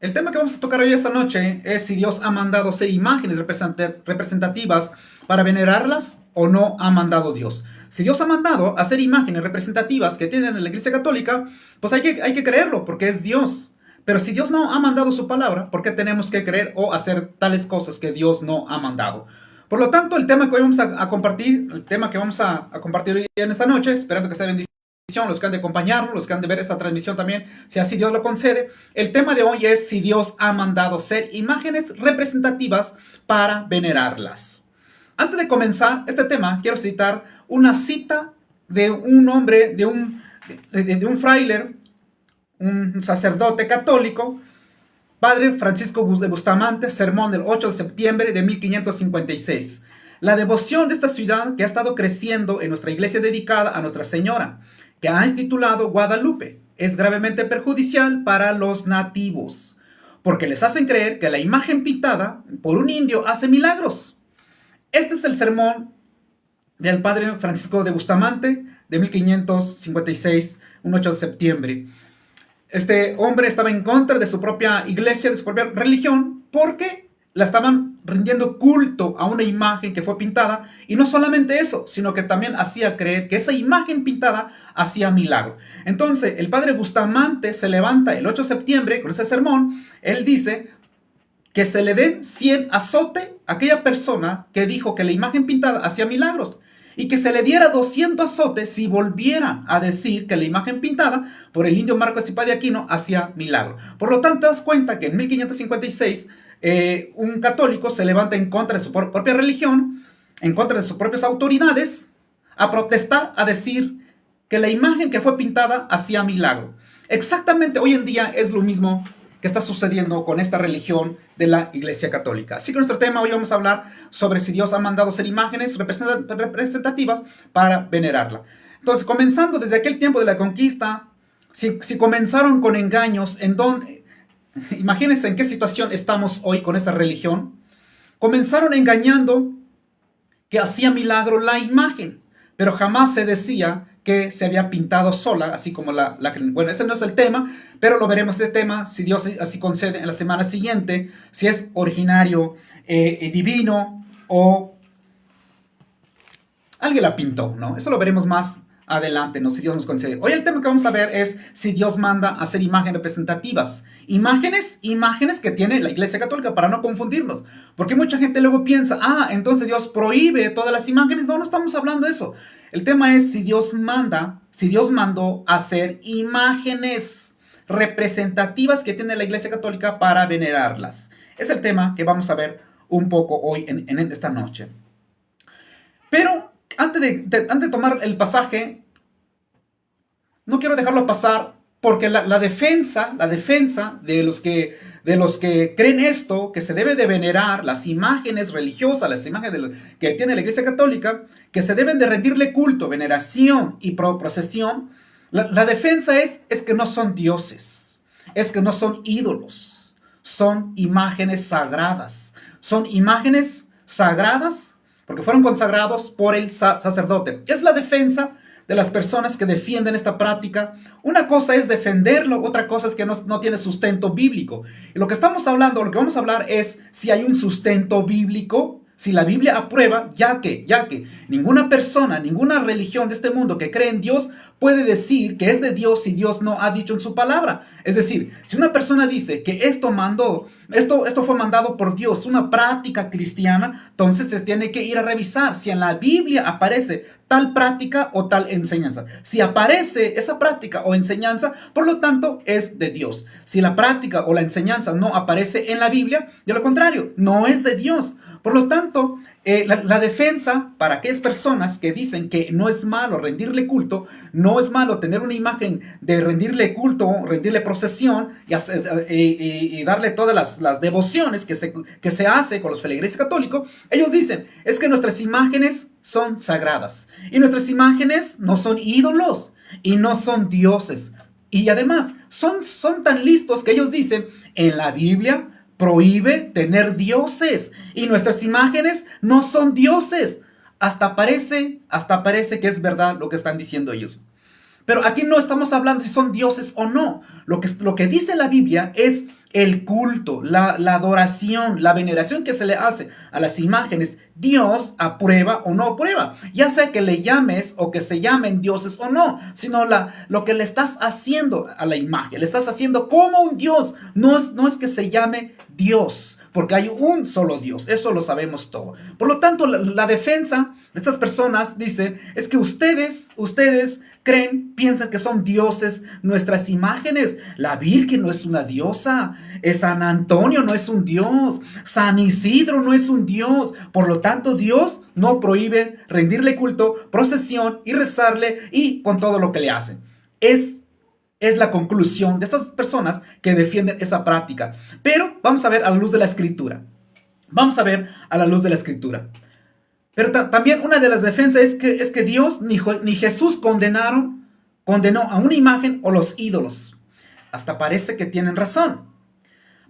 El tema que vamos a tocar hoy esta noche es si Dios ha mandado hacer imágenes representativas para venerarlas o no ha mandado Dios. Si Dios ha mandado hacer imágenes representativas que tienen en la Iglesia Católica, pues hay que creerlo porque es Dios. Pero si Dios no ha mandado su palabra, ¿por qué tenemos que creer o hacer tales cosas que Dios no ha mandado? Por lo tanto, el tema que hoy vamos a compartir, el tema que vamos a compartir hoy en esta noche, esperando que sea bendición los que han de acompañarnos, los que han de ver esta transmisión también, si así Dios lo concede. El tema de hoy es si Dios ha mandado ser imágenes representativas para venerarlas. Antes de comenzar este tema, quiero citar una cita de un hombre, de un fraile, un sacerdote católico, Padre Francisco de Bustamante, sermón del 8 de septiembre de 1556. La devoción de esta ciudad que ha estado creciendo en nuestra iglesia dedicada a Nuestra Señora, que ha intitulado Guadalupe, es gravemente perjudicial para los nativos, porque les hacen creer que la imagen pintada por un indio hace milagros. Este es el sermón del Padre Francisco de Bustamante de 1556, un 8 de septiembre. Este hombre estaba en contra de su propia iglesia, de su propia religión, porque la estaban rindiendo culto a una imagen que fue pintada, y no solamente eso, sino que también hacía creer que esa imagen pintada hacía milagro. Entonces, el padre Bustamante se levanta el 8 de septiembre con ese sermón. Él dice que se le den 100 azote a aquella persona que dijo que la imagen pintada hacía milagros, y que se le diera 200 azotes si volvieran a decir que la imagen pintada por el indio Marco Estipa de Aquino hacía milagro. Por lo tanto, te das cuenta que en 1556 un católico se levanta en contra de su propia religión, en contra de sus propias autoridades, a protestar, a decir que la imagen que fue pintada hacía milagro. Exactamente hoy en día es lo mismo que está sucediendo con esta religión de la Iglesia Católica. Así que nuestro tema hoy vamos a hablar sobre si Dios ha mandado hacer imágenes representativas para venerarla. Entonces, comenzando desde aquel tiempo de la conquista, si comenzaron con engaños, imagínense en qué situación estamos hoy con esta religión. Comenzaron engañando que hacía milagro la imagen, pero jamás se decía que se había pintado sola, así como Bueno, ese no es el tema, pero lo veremos este tema, si Dios así concede, en la semana siguiente, si es originario, divino, o alguien la pintó, ¿no? Eso lo veremos más adelante, ¿no? Si Dios nos concede. Hoy el tema que vamos a ver es si Dios manda a hacer imágenes representativas. Imágenes que tiene la Iglesia Católica, para no confundirnos. Porque mucha gente luego piensa, entonces Dios prohíbe todas las imágenes. No, no estamos hablando de eso. El tema es si Dios mandó a hacer imágenes representativas que tiene la Iglesia Católica para venerarlas. Es el tema que vamos a ver un poco hoy en esta noche. Pero antes de tomar el pasaje, no quiero dejarlo pasar, porque la defensa de los que creen esto, que se debe de venerar las imágenes religiosas, las imágenes que tiene la Iglesia Católica, que se deben de rendirle culto, veneración y procesión, la defensa es que no son dioses, es que no son ídolos, son imágenes sagradas. Son imágenes sagradas porque fueron consagrados por el sacerdote. Es la defensa de las personas que defienden esta práctica. Una cosa es defenderlo, otra cosa es que no tiene sustento bíblico. Y lo que vamos a hablar es si hay un sustento bíblico, si la Biblia aprueba, ya que ninguna persona, ninguna religión de este mundo que cree en Dios puede decir que es de Dios si Dios no ha dicho en su palabra. Es decir, si una persona dice que esto fue mandado por Dios, una práctica cristiana, entonces se tiene que ir a revisar si en la Biblia aparece tal práctica o tal enseñanza. Si aparece esa práctica o enseñanza, por lo tanto es de Dios. Si la práctica o la enseñanza no aparece en la Biblia, de lo contrario, no es de Dios. Por lo tanto, la defensa para aquellas personas que dicen que no es malo rendirle culto, no es malo tener una imagen de rendirle culto, rendirle procesión y darle todas las devociones que se hace con los feligreses católicos, ellos dicen, es que nuestras imágenes son sagradas y nuestras imágenes no son ídolos y no son dioses. Y además, son tan listos que ellos dicen, en la Biblia prohíbe tener dioses y nuestras imágenes no son dioses. Hasta parece que es verdad lo que están diciendo ellos. Pero aquí no estamos hablando si son dioses o no. Lo que dice la Biblia es el culto, la adoración, la veneración que se le hace a las imágenes, Dios aprueba o no aprueba. Ya sea que le llames o que se llamen dioses o no, sino lo que le estás haciendo a la imagen. Le estás haciendo como un Dios. No es que se llame Dios, porque hay un solo Dios. Eso lo sabemos todo. Por lo tanto, la defensa de estas personas dice, es que ustedes piensan que son dioses nuestras imágenes. La Virgen no es una diosa. San Antonio no es un dios. San Isidro no es un dios. Por lo tanto, Dios no prohíbe rendirle culto, procesión y rezarle y con todo lo que le hacen. Es la conclusión de estas personas que defienden esa práctica. Pero vamos a ver a la luz de la Escritura. Vamos a ver a la luz de la Escritura. Pero también una de las defensas es que Dios ni Jesús condenó a una imagen o los ídolos. Hasta parece que tienen razón.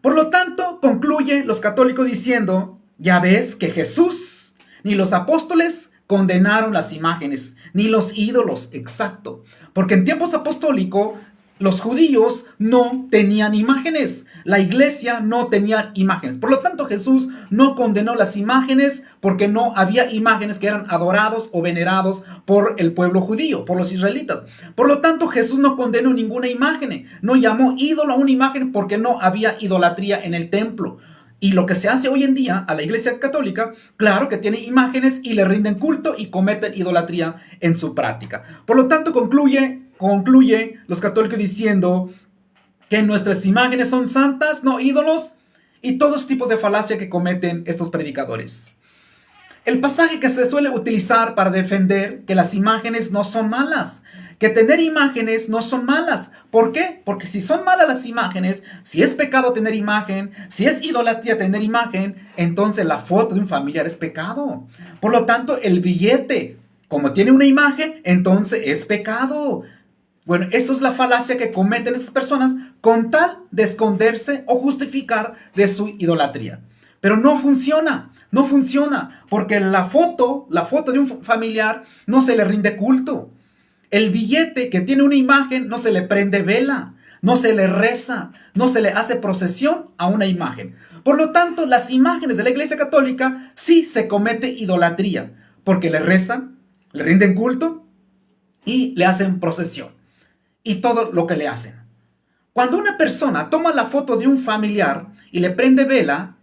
Por lo tanto, concluye los católicos diciendo, ya ves que Jesús ni los apóstoles condenaron las imágenes, ni los ídolos, exacto. Porque en tiempos apostólicos, los judíos no tenían imágenes. La iglesia no tenía imágenes. Por lo tanto, Jesús no condenó las imágenes porque no había imágenes que eran adorados o venerados por el pueblo judío, por los israelitas. Por lo tanto, Jesús no condenó ninguna imagen. No llamó ídolo a una imagen porque no había idolatría en el templo. Y lo que se hace hoy en día a la iglesia católica, claro que tiene imágenes y le rinden culto y cometen idolatría en su práctica. Por lo tanto, concluye los católicos diciendo que nuestras imágenes son santas, no ídolos, y todos tipos de falacia que cometen estos predicadores. El pasaje que se suele utilizar para defender que las imágenes no son malas, que tener imágenes no son malas. ¿Por qué? Porque si son malas las imágenes, si es pecado tener imagen, si es idolatría tener imagen, entonces la foto de un familiar es pecado. Por lo tanto, el billete, como tiene una imagen, entonces es pecado. Bueno, eso es la falacia que cometen estas personas con tal de esconderse o justificar de su idolatría. Pero no funciona, porque la foto de un familiar no se le rinde culto. El billete que tiene una imagen no se le prende vela, no se le reza, no se le hace procesión a una imagen. Por lo tanto, las imágenes de la Iglesia Católica sí se comete idolatría, porque le rezan, le rinden culto y le hacen procesión. Y todo lo que le hacen. Cuando una persona toma la foto de un familiar y le prende vela,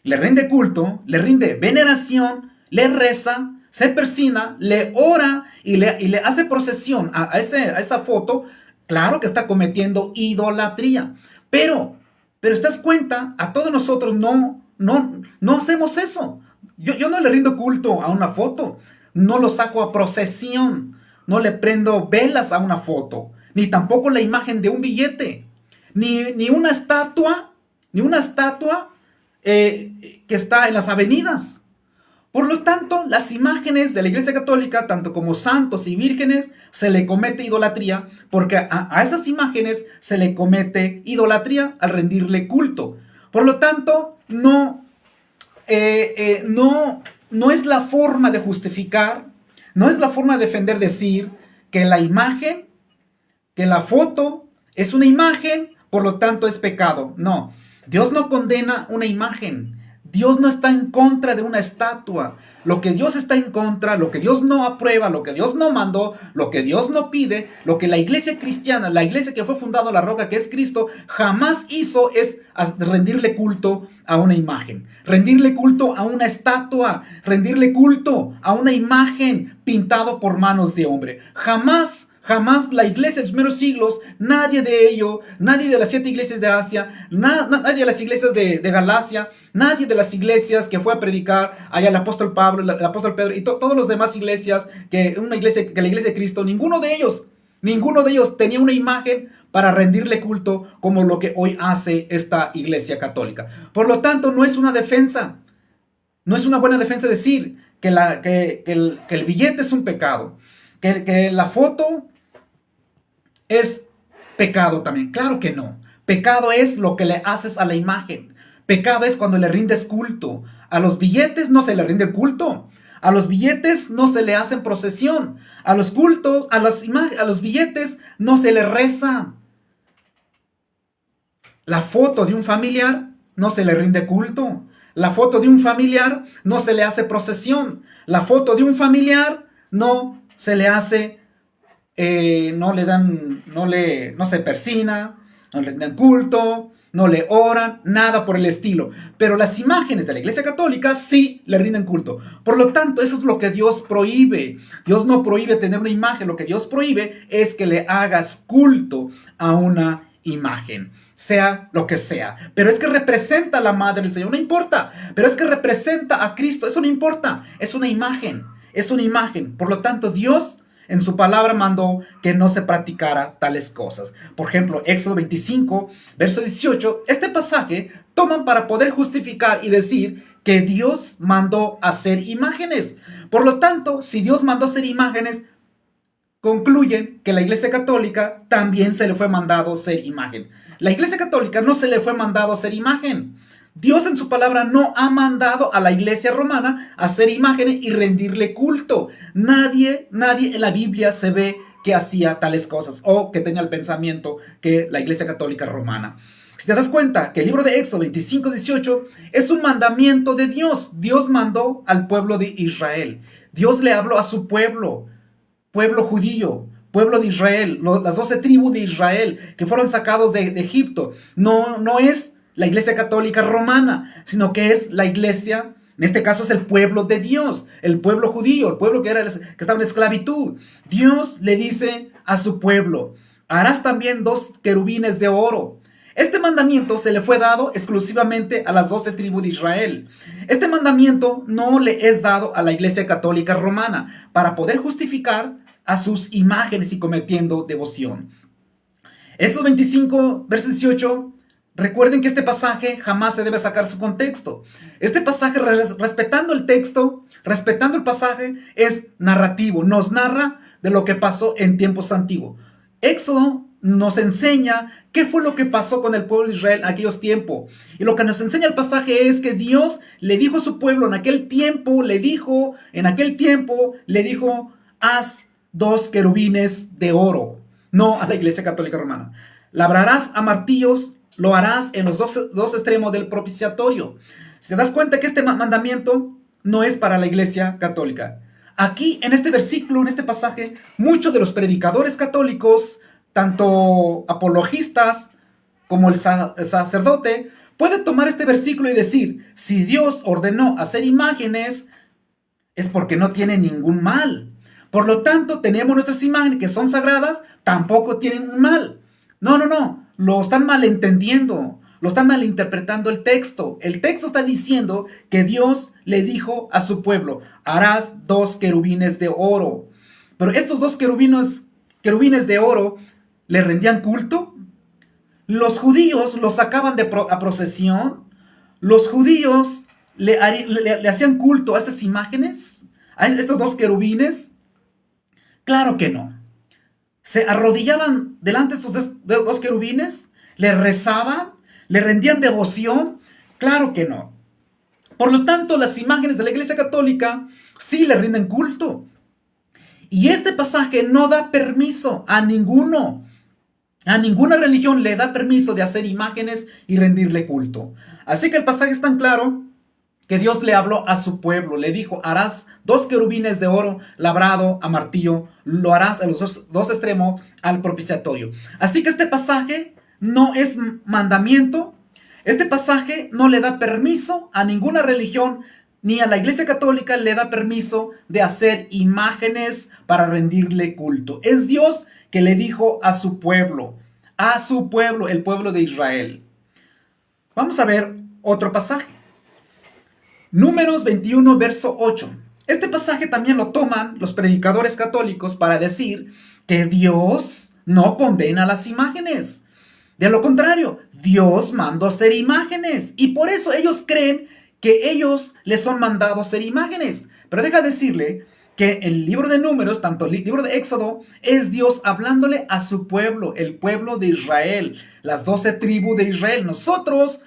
le rinde culto, le rinde veneración, le reza, se persina, le ora y le hace procesión a esa foto, claro que está cometiendo idolatría. Pero ¿estás cuenta? A todos nosotros no hacemos eso. Yo no le rindo culto a una foto, no lo saco a procesión, no le prendo velas a una foto, ni tampoco la imagen de un billete, ni una estatua, que está en las avenidas. Por lo tanto, las imágenes de la Iglesia Católica, tanto como santos y vírgenes, se le comete idolatría, porque a esas imágenes se le comete idolatría al rendirle culto. Por lo tanto, no es la forma de justificar, no es la forma de defender, decir que la imagen, que la foto es una imagen, por lo tanto es pecado. No, Dios no condena una imagen. Dios no está en contra de una estatua. Lo que Dios está en contra, lo que Dios no aprueba, lo que Dios no mandó, lo que Dios no pide, lo que la iglesia cristiana, la iglesia que fue fundada la roca que es Cristo, jamás hizo es rendirle culto a una imagen, rendirle culto a una estatua, rendirle culto a una imagen pintado por manos de hombre. Jamás la iglesia de los primeros siglos, nadie de las 7 iglesias de Asia, nadie de las iglesias de Galacia, nadie de las iglesias que fue a predicar allá el apóstol Pablo, el apóstol Pedro y todas las demás iglesias, que la iglesia de Cristo, ninguno de ellos tenía una imagen para rendirle culto como lo que hoy hace esta iglesia católica. Por lo tanto, no es una defensa, no es una buena defensa decir que el billete es un pecado, que la foto es pecado también. Claro que no. Pecado es lo que le haces a la imagen. Pecado es cuando le rindes culto. A los billetes no se le rinde culto. A los billetes no se le hacen procesión. A los cultos, a los billetes no se le reza. La foto de un familiar no se le rinde culto. La foto de un familiar no se le hace procesión. La foto de un familiar no se le hace, no se persina, no le dan culto, no le oran, nada por el estilo. Pero las imágenes de la Iglesia Católica sí le rinden culto. Por lo tanto, eso es lo que Dios prohíbe. Dios no prohíbe tener una imagen. Lo que Dios prohíbe es que le hagas culto a una imagen, sea lo que sea. Pero es que representa a la madre del Señor, no importa. Pero es que representa a Cristo, eso no importa. Es una imagen, es una imagen. Por lo tanto, Dios en su palabra mandó que no se practicara tales cosas. Por ejemplo, Éxodo 25, verso 18, este pasaje toman para poder justificar y decir que Dios mandó hacer imágenes. Por lo tanto, si Dios mandó hacer imágenes, concluyen que la Iglesia Católica también se le fue mandado ser imagen. La Iglesia Católica no se le fue mandado ser imagen. Dios en su palabra no ha mandado a la Iglesia romana a hacer imágenes y rendirle culto. Nadie en la Biblia se ve que hacía tales cosas o que tenía el pensamiento que la Iglesia Católica romana. Si te das cuenta que el libro de Éxodo 25, 18 es un mandamiento de Dios. Dios mandó al pueblo de Israel. Dios le habló a su pueblo judío, pueblo de Israel, las 12 tribus de Israel que fueron sacados de Egipto. No es la Iglesia Católica romana, sino que es la Iglesia, en este caso es el pueblo de Dios, el pueblo judío, el pueblo que estaba en esclavitud. Dios le dice a su pueblo: harás también 2 querubines de oro. Este mandamiento se le fue dado exclusivamente a las 12 tribus de Israel. Este mandamiento no le es dado a la Iglesia Católica romana para poder justificar a sus imágenes y cometiendo devoción. Éxodo 25, verso 18. Recuerden que este pasaje jamás se debe sacar su contexto. Este pasaje, respetando el texto, respetando el pasaje, es narrativo. Nos narra de lo que pasó en tiempos antiguos. Éxodo nos enseña qué fue lo que pasó con el pueblo de Israel en aquellos tiempos. Y lo que nos enseña el pasaje es que Dios le dijo a su pueblo en aquel tiempo, haz 2 querubines de oro. No a la Iglesia Católica Romana. Labrarás a martillos, lo harás en los dos extremos del propiciatorio. Si te das cuenta que este mandamiento no es para la Iglesia Católica. Aquí, en este versículo, en este pasaje, muchos de los predicadores católicos, tanto apologistas como el sacerdote, pueden tomar este versículo y decir: si Dios ordenó hacer imágenes, es porque no tiene ningún mal. Por lo tanto, tenemos nuestras imágenes que son sagradas, tampoco tienen un mal. No. Lo están malentendiendo, lo están malinterpretando el texto. El texto está diciendo que Dios le dijo a su pueblo: harás 2 querubines de oro. Pero estos 2 querubines de oro, ¿le rendían culto? Los judíos los sacaban a procesión. Los judíos le hacían culto a estas imágenes, a estos 2 querubines. Claro que no. Se arrodillaban delante de estos 2 querubines, le rezaban, le rendían devoción. Claro que no. Por lo tanto, las imágenes de la Iglesia Católica sí le rinden culto. Y este pasaje no da permiso a ninguna religión le da permiso de hacer imágenes y rendirle culto. Así que el pasaje es tan claro que Dios le habló a su pueblo, le dijo: harás 2 querubines de oro labrado a martillo, lo harás en los dos extremos al propiciatorio. Así que este pasaje no es mandamiento, este pasaje no le da permiso a ninguna religión, ni a la Iglesia Católica le da permiso de hacer imágenes para rendirle culto. Es Dios que le dijo a su pueblo, el pueblo de Israel. Vamos a ver otro pasaje. Números 21, verso 8. Este pasaje también lo toman los predicadores católicos para decir que Dios no condena las imágenes. De lo contrario, Dios mandó hacer imágenes y por eso ellos creen que ellos les son mandados hacer imágenes. Pero deja decirle que el libro de Números, tanto el libro de Éxodo, es Dios hablándole a su pueblo, el pueblo de Israel, las 12 tribus de Israel. Nosotros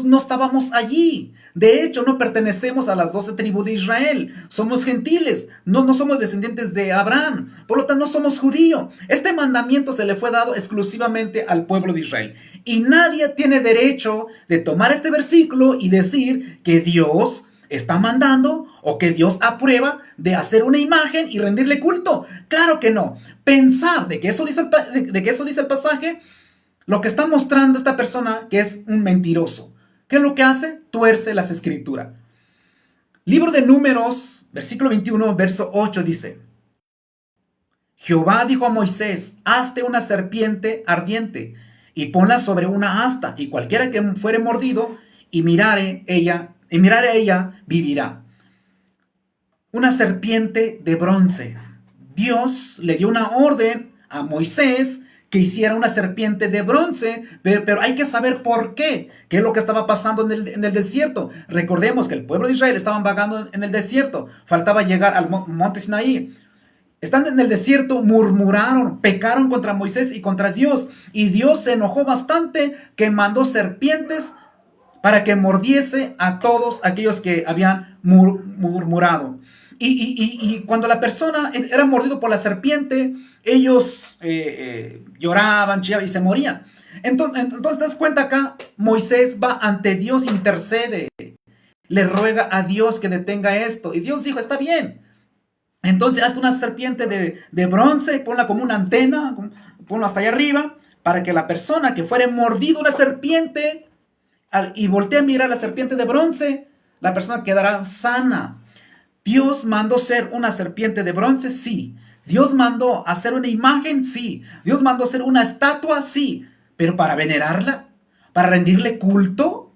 no estábamos allí. De hecho, no pertenecemos a las 12 tribus de Israel. Somos gentiles, no somos descendientes de Abraham. Por lo tanto, no somos judíos. Este mandamiento se le fue dado exclusivamente al pueblo de Israel. Y nadie tiene derecho de tomar este versículo y decir que Dios está mandando o que Dios aprueba de hacer una imagen y rendirle culto. Claro que no. Pensar de que eso dice el pasaje, lo que está mostrando esta persona que es un mentiroso. ¿Qué es lo que hace? Tuerce las escrituras. Libro de Números, versículo 21, verso 8 dice: Jehová dijo a Moisés: hazte una serpiente ardiente y ponla sobre una asta, y cualquiera que fuere mordido y mirare a ella vivirá. Una serpiente de bronce. Dios le dio una orden a Moisés que hiciera una serpiente de bronce, pero hay que saber por qué. ¿Qué es lo que estaba pasando en el desierto? Recordemos que el pueblo de Israel estaban vagando en el desierto. Faltaba llegar al monte Sinaí. Estando en el desierto, murmuraron, pecaron contra Moisés y contra Dios. Y Dios se enojó bastante que mandó serpientes para que mordiese a todos aquellos que habían murmurado. Y cuando la persona era mordido por la serpiente, ellos lloraban, chillaban y se morían. Entonces, te das cuenta acá, Moisés va ante Dios, intercede, le ruega a Dios que detenga esto. Y Dios dijo: está bien. Entonces, hazte una serpiente de bronce, ponla como una antena, ponla hasta allá arriba, para que la persona que fuere mordido una serpiente y voltea a mirar la serpiente de bronce, la persona quedará sana. ¿Dios mandó ser una serpiente de bronce? Sí. ¿Dios mandó hacer una imagen? Sí. ¿Dios mandó hacer una estatua? Sí. ¿Pero para venerarla? ¿Para rendirle culto?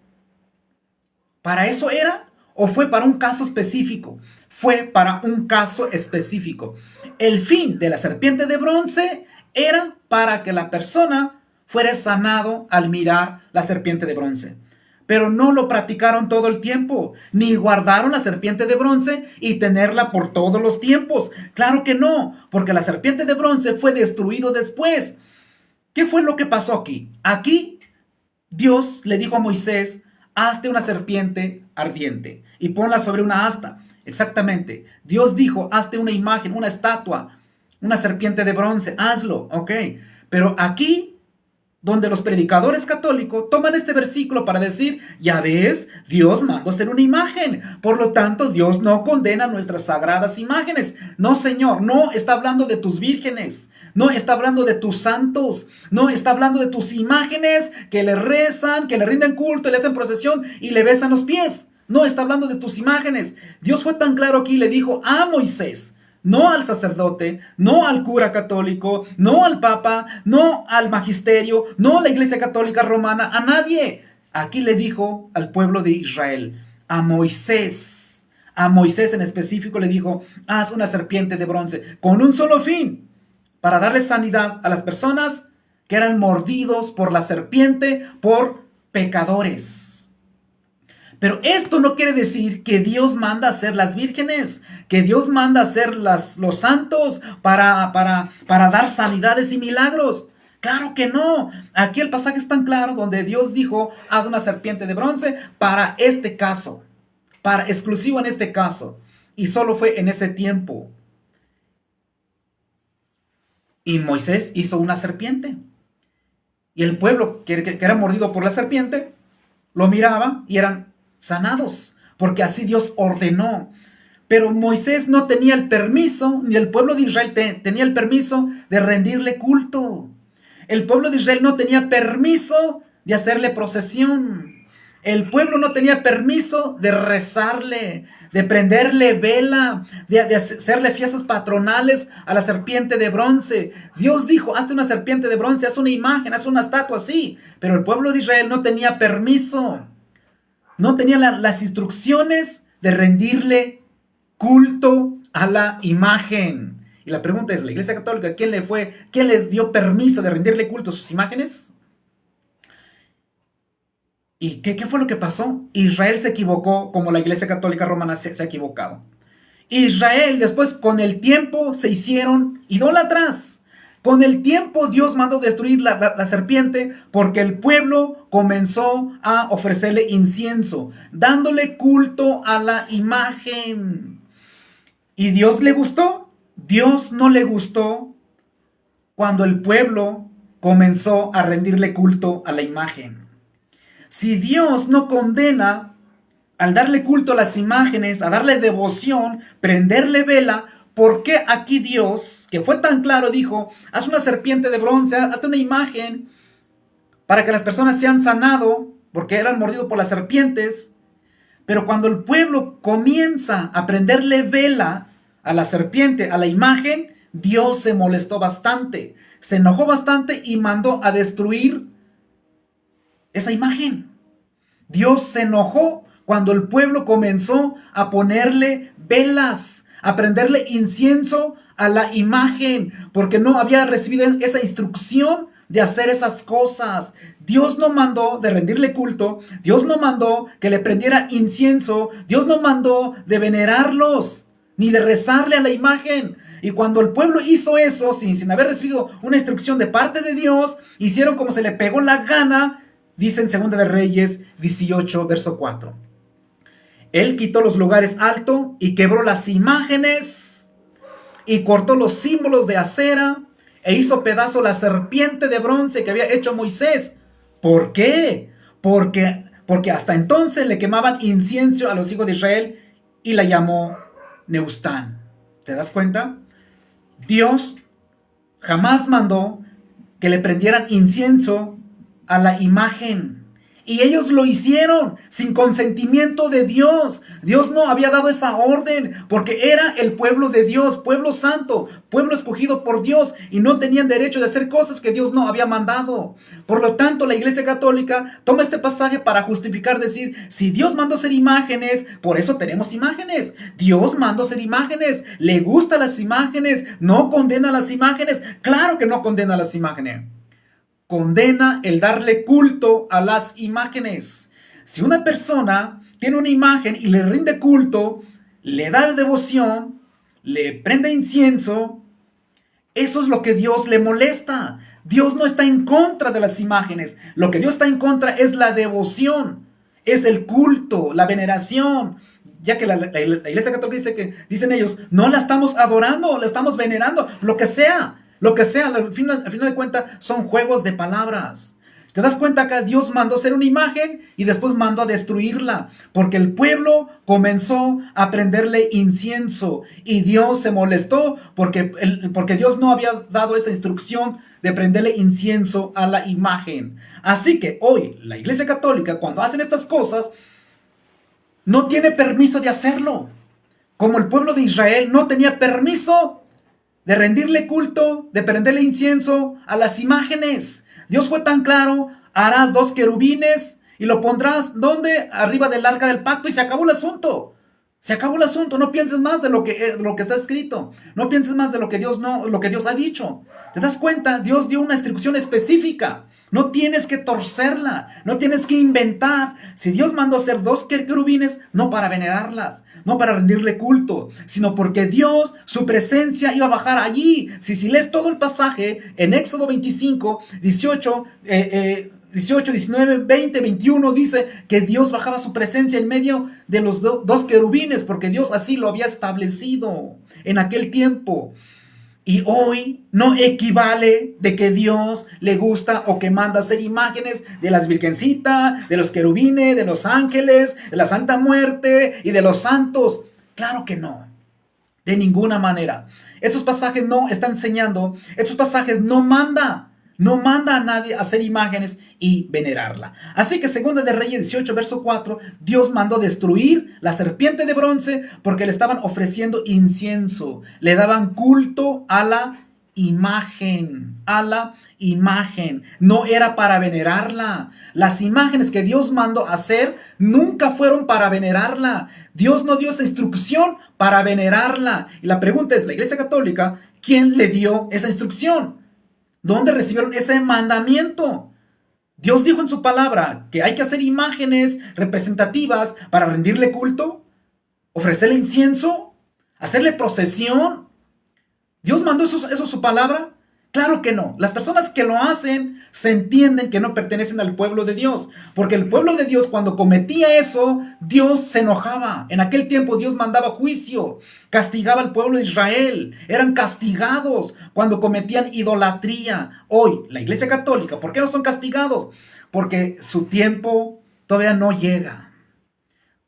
¿Para eso era? ¿O fue para un caso específico? Fue para un caso específico. El fin de la serpiente de bronce era para que la persona fuera sanado al mirar la serpiente de bronce. Pero no lo practicaron todo el tiempo, ni guardaron la serpiente de bronce y tenerla por todos los tiempos. Claro que no, porque la serpiente de bronce fue destruido después. ¿Qué fue lo que pasó aquí? Aquí Dios le dijo a Moisés: hazte una serpiente ardiente y ponla sobre una asta. Exactamente. Dios dijo: hazte una imagen, una estatua, una serpiente de bronce, hazlo, ok. Pero aquí, donde los predicadores católicos toman este versículo para decir: ya ves, Dios mandó hacer una imagen, por lo tanto Dios no condena nuestras sagradas imágenes. No, Señor, no está hablando de tus vírgenes, no está hablando de tus santos, no está hablando de tus imágenes que le rezan, que le rinden culto, le hacen procesión y le besan los pies. No está hablando de tus imágenes. Dios fue tan claro aquí y le dijo a Moisés, no al sacerdote, no al cura católico, no al papa, no al magisterio, no a la iglesia católica romana, a nadie. Aquí le dijo al pueblo de Israel, a Moisés en específico le dijo: haz una serpiente de bronce con un solo fin, para darle sanidad a las personas que eran mordidos por la serpiente, por pecadores. Pero esto no quiere decir que Dios manda a ser las vírgenes, que Dios manda a ser los santos para dar sanidades y milagros. Claro que no. Aquí el pasaje es tan claro donde Dios dijo: haz una serpiente de bronce para este caso, para exclusivo en este caso. Y solo fue en ese tiempo. Y Moisés hizo una serpiente. Y el pueblo que era mordido por la serpiente lo miraba y eran sanados, porque así Dios ordenó. Pero Moisés no tenía el permiso, ni el pueblo de Israel tenía el permiso de rendirle culto. El pueblo de Israel no tenía permiso de hacerle procesión. El pueblo no tenía permiso de rezarle, de prenderle vela, de hacerle fiestas patronales a la serpiente de bronce. Dios dijo: hazte una serpiente de bronce, haz una imagen, haz una estatua, sí. Pero el pueblo de Israel no tenía permiso. No tenía las instrucciones de rendirle culto a la imagen. Y la pregunta es: ¿la Iglesia Católica quién le dio permiso de rendirle culto a sus imágenes? ¿Y qué fue lo que pasó? Israel se equivocó como la Iglesia Católica Romana se ha equivocado. Israel después con el tiempo se hicieron idólatras. Con el tiempo Dios mandó destruir la serpiente porque el pueblo comenzó a ofrecerle incienso, dándole culto a la imagen. ¿Y Dios le gustó? Dios no le gustó cuando el pueblo comenzó a rendirle culto a la imagen. Si Dios no condena al darle culto a las imágenes, a darle devoción, prenderle vela, ¿por qué aquí Dios, que fue tan claro, dijo, haz una serpiente de bronce, hazte una imagen para que las personas sean sanado, porque eran mordidos por las serpientes? Pero cuando el pueblo comienza a prenderle vela a la serpiente, a la imagen, Dios se molestó bastante, se enojó bastante y mandó a destruir esa imagen. Dios se enojó cuando el pueblo comenzó a ponerle velas, a prenderle incienso a la imagen, porque no había recibido esa instrucción de hacer esas cosas. Dios no mandó de rendirle culto, Dios no mandó que le prendiera incienso, Dios no mandó de venerarlos, ni de rezarle a la imagen. Y cuando el pueblo hizo eso, sin haber recibido una instrucción de parte de Dios, hicieron como se le pegó la gana. Dice en 2 de Reyes 18, verso 4. Él quitó los lugares altos y quebró las imágenes y cortó los símbolos de acera e hizo pedazo la serpiente de bronce que había hecho Moisés. ¿Por qué? Porque hasta entonces le quemaban incienso a los hijos de Israel y la llamó Neustán. ¿Te das cuenta? Dios jamás mandó que le prendieran incienso a la imagen. Y ellos lo hicieron sin consentimiento de Dios. Dios no había dado esa orden porque era el pueblo de Dios, pueblo santo, pueblo escogido por Dios, y no tenían derecho de hacer cosas que Dios no había mandado. Por lo tanto, la Iglesia Católica toma este pasaje para justificar, decir, si Dios mandó hacer imágenes, por eso tenemos imágenes. Dios mandó hacer imágenes, le gustan las imágenes, no condena las imágenes. Claro que no condena las imágenes. Condena el darle culto a las imágenes. Si una persona tiene una imagen y le rinde culto, le da devoción, le prende incienso, eso es lo que Dios le molesta. Dios no está en contra de las imágenes. Lo que Dios está en contra es la devoción, es el culto, la veneración. Ya que la Iglesia Católica dice que, dicen ellos, no la estamos adorando, la estamos venerando, lo que sea. Lo que sea, al final de cuentas, son juegos de palabras. ¿Te das cuenta que Dios mandó hacer una imagen y después mandó a destruirla? Porque el pueblo comenzó a prenderle incienso y Dios se molestó porque Dios no había dado esa instrucción de prenderle incienso a la imagen. Así que hoy la Iglesia Católica, cuando hacen estas cosas, no tiene permiso de hacerlo. Como el pueblo de Israel no tenía permiso de rendirle culto, de prenderle incienso a las imágenes. Dios fue tan claro, harás 2 querubines y lo pondrás, ¿dónde? Arriba del arca del pacto, y se acabó el asunto. Se acabó el asunto, no pienses más de lo que está escrito, no pienses más de lo que Dios ha dicho. ¿Te das cuenta? Dios dio una instrucción específica. No tienes que torcerla, no tienes que inventar. Si Dios mandó hacer 2 querubines, no para venerarlas, no para rendirle culto, sino porque Dios, su presencia iba a bajar allí. Si lees todo el pasaje en Éxodo 25, 18, 19, 20, 21, dice que Dios bajaba su presencia en medio de los 2 querubines, porque Dios así lo había establecido en aquel tiempo. Y hoy no equivale de que Dios le gusta o que manda hacer imágenes de las virgencitas, de los querubines, de los ángeles, de la Santa Muerte y de los santos. Claro que no, de ninguna manera. Esos pasajes no están enseñando, esos pasajes no manda a nadie a hacer imágenes y venerarla. Así que 2 de Reyes 18, verso 4, Dios mandó destruir la serpiente de bronce porque le estaban ofreciendo incienso. Le daban culto a la imagen, No era para venerarla. Las imágenes que Dios mandó hacer nunca fueron para venerarla. Dios no dio esa instrucción para venerarla. Y la pregunta es, la Iglesia Católica, ¿quién le dio esa instrucción? ¿Dónde recibieron ese mandamiento? Dios dijo en su palabra que hay que hacer imágenes representativas para rendirle culto, ofrecerle incienso. ¿Hacerle procesión? ¿Dios mandó eso su palabra? Claro que no. Las personas que lo hacen se entienden que no pertenecen al pueblo de Dios. Porque el pueblo de Dios, cuando cometía eso, Dios se enojaba. En aquel tiempo Dios mandaba juicio, castigaba al pueblo de Israel. Eran castigados cuando cometían idolatría. Hoy, la Iglesia Católica, ¿por qué no son castigados? Porque su tiempo todavía no llega.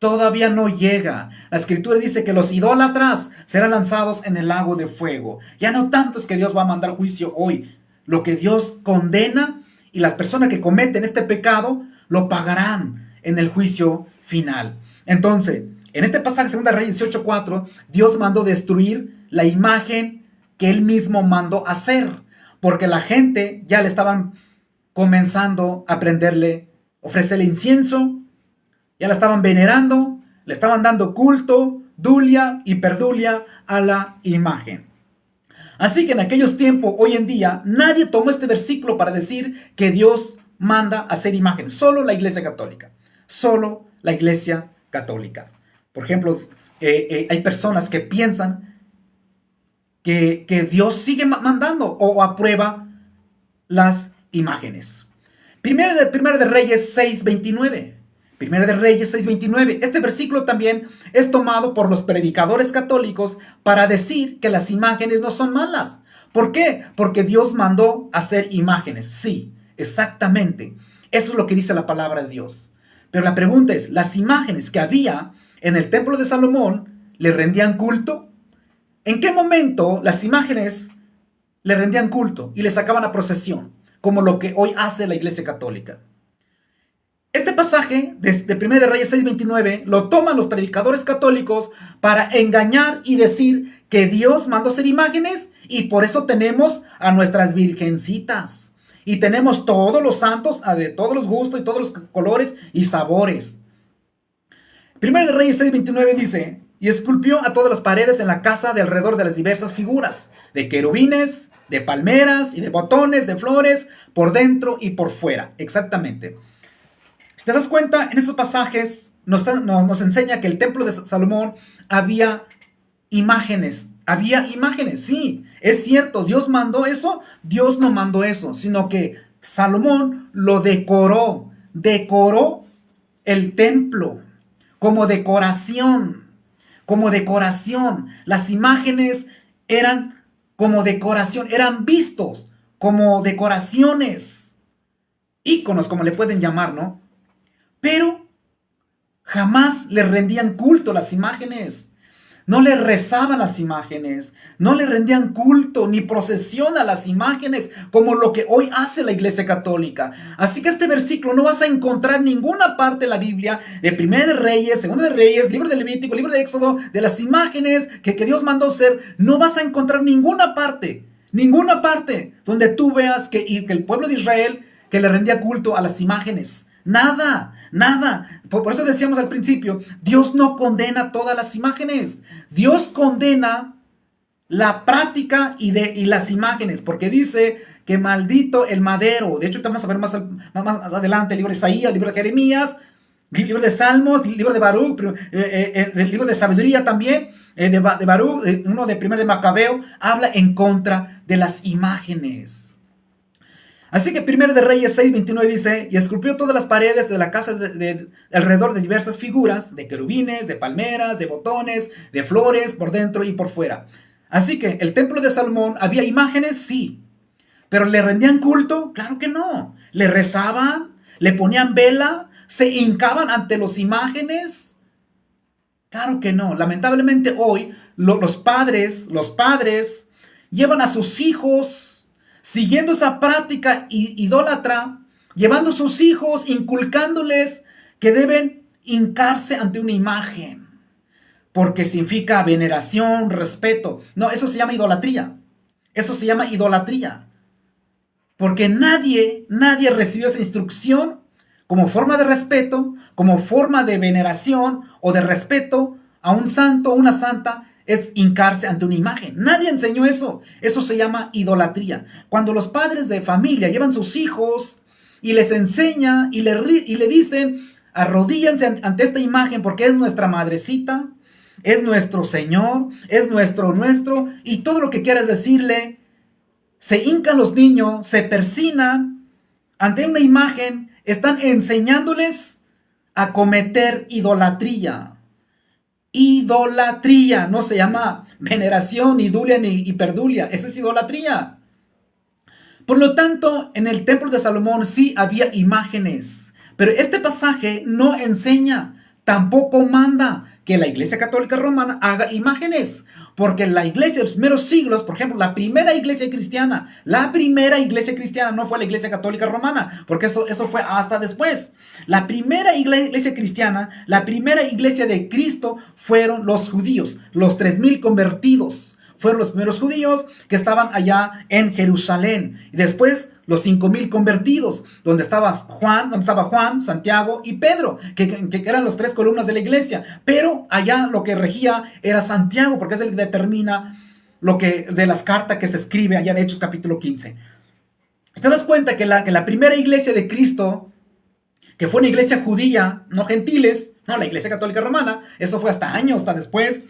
Todavía no llega. La escritura dice que los idólatras serán lanzados en el lago de fuego. Ya no tanto es que Dios va a mandar juicio hoy. Lo que Dios condena y las personas que cometen este pecado lo pagarán en el juicio final. Entonces, en este pasaje, 2 Reyes 18:4, Dios mandó destruir la imagen que él mismo mandó hacer, porque la gente ya le estaban comenzando a ofrecerle incienso. Ya la estaban venerando, le estaban dando culto, dulia y perdulia a la imagen. Así que en aquellos tiempos, hoy en día, nadie tomó este versículo para decir que Dios manda hacer imágenes. Solo la Iglesia Católica. Solo la Iglesia Católica. Por ejemplo, hay personas que piensan que Dios sigue mandando o aprueba las imágenes. Primera de Reyes 6:29. Primera de Reyes 6:29. Este versículo también es tomado por los predicadores católicos para decir que las imágenes no son malas. ¿Por qué? Porque Dios mandó hacer imágenes. Sí, exactamente. Eso es lo que dice la palabra de Dios. Pero la pregunta es, ¿las imágenes que había en el templo de Salomón le rendían culto? ¿En qué momento las imágenes le rendían culto y le sacaban a procesión? Como lo que hoy hace la Iglesia Católica. Este pasaje de 1 de Reyes 6:29 lo toman los predicadores católicos para engañar y decir que Dios mandó hacer imágenes y por eso tenemos a nuestras virgencitas. Y tenemos todos los santos de todos los gustos y todos los colores y sabores. 1 de Reyes 6:29 dice, y esculpió a todas las paredes en la casa de alrededor de las diversas figuras, de querubines, de palmeras y de botones, de flores, por dentro y por fuera. Exactamente. Si te das cuenta, en estos pasajes nos enseña que el templo de Salomón había imágenes. Había imágenes, sí, es cierto. ¿Dios mandó eso? Dios no mandó eso, sino que Salomón lo decoró. Decoró el templo como decoración. Como decoración. Las imágenes eran como decoración, eran vistos como decoraciones. Íconos, como le pueden llamar, ¿no? Pero jamás le rendían culto a las imágenes. No le rezaban las imágenes. No le rendían culto ni procesión a las imágenes como lo que hoy hace la Iglesia Católica. Así que este versículo no vas a encontrar en ninguna parte de la Biblia, de 1 de Reyes, 2 de Reyes, libro de Levítico, libro de Éxodo, de las imágenes que Dios mandó hacer. No vas a encontrar ninguna parte donde tú veas que el pueblo de Israel que le rendía culto a las imágenes. Nada, nada. Por eso decíamos al principio, Dios no condena todas las imágenes. Dios condena la práctica y las imágenes, porque dice que maldito el madero. De hecho, vamos a ver más adelante el libro de Isaías, el libro de Jeremías, el libro de Salmos, el libro de Baruch, el libro de sabiduría también, de Baruch, uno de 1 de Macabeo, habla en contra de las imágenes. Así que 1 de Reyes 6:29 dice, y esculpió todas las paredes de la casa alrededor de diversas figuras, de querubines, de palmeras, de botones, de flores, por dentro y por fuera. Así que el templo de Salomón, ¿había imágenes? Sí. ¿Pero le rendían culto? Claro que no. ¿Le rezaban? ¿Le ponían vela? ¿Se hincaban ante las imágenes? Claro que no. Lamentablemente hoy los padres llevan a sus hijos siguiendo esa práctica idólatra, llevando a sus hijos, inculcándoles que deben hincarse ante una imagen, porque significa veneración, respeto. No, eso se llama idolatría. Eso se llama idolatría. Porque nadie recibió esa instrucción como forma de respeto, como forma de veneración o de respeto a un santo o una santa. Es hincarse ante una imagen. Nadie enseñó eso. Eso se llama idolatría. Cuando los padres de familia llevan sus hijos y les enseña y le dicen, arrodíllense ante esta imagen porque es nuestra madrecita, es nuestro Señor, es nuestro, y todo lo que quieras decirle, se hincan los niños, se persinan ante una imagen, están enseñándoles a cometer idolatría. Idolatría, no se llama veneración, idulia ni hiperdulia, esa es idolatría. Por lo tanto, en el templo de Salomón sí había imágenes, pero este pasaje no enseña, tampoco manda que la Iglesia Católica Romana haga imágenes, porque la iglesia de los primeros siglos, por ejemplo, la primera iglesia cristiana no fue la Iglesia Católica Romana, porque eso fue hasta después. La primera iglesia cristiana, la primera iglesia de Cristo fueron los judíos, los 3000 convertidos. Fueron los primeros judíos que estaban allá en Jerusalén. Y después los 5000 convertidos, donde estaba Juan, Santiago y Pedro, que eran los 3 columnas de la iglesia. Pero allá lo que regía era Santiago, porque es el que determina lo que de las cartas que se escribe allá en Hechos capítulo 15. ¿Te das cuenta que la primera iglesia de Cristo, que fue una iglesia judía, no gentiles, no la Iglesia Católica Romana, eso fue hasta años, hasta después?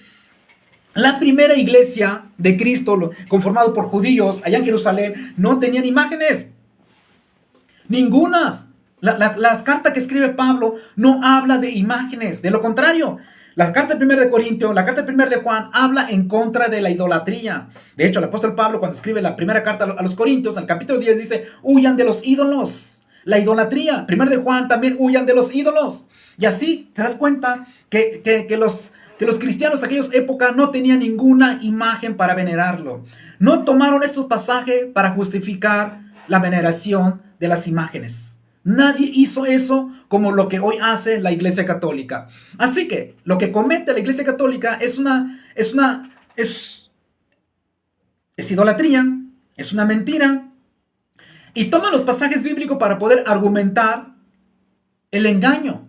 La primera iglesia de Cristo, conformado por judíos, allá en Jerusalén, no tenían imágenes. Ningunas. Las cartas que escribe Pablo no habla de imágenes. De lo contrario, la carta primera de Corintios, la carta primera de Juan, habla en contra de la idolatría. De hecho, el apóstol Pablo, cuando escribe la primera carta a los Corintios, al capítulo 10, dice, huyan de los ídolos. La idolatría. Primero de Juan, también huyan de los ídolos. Y así te das cuenta que los cristianos de aquellas épocas no tenían ninguna imagen para venerarlo. No tomaron estos pasajes para justificar la veneración de las imágenes. Nadie hizo eso como lo que hoy hace la Iglesia Católica. Así que lo que comete la Iglesia Católica es idolatría, es una mentira, y toman los pasajes bíblicos para poder argumentar el engaño.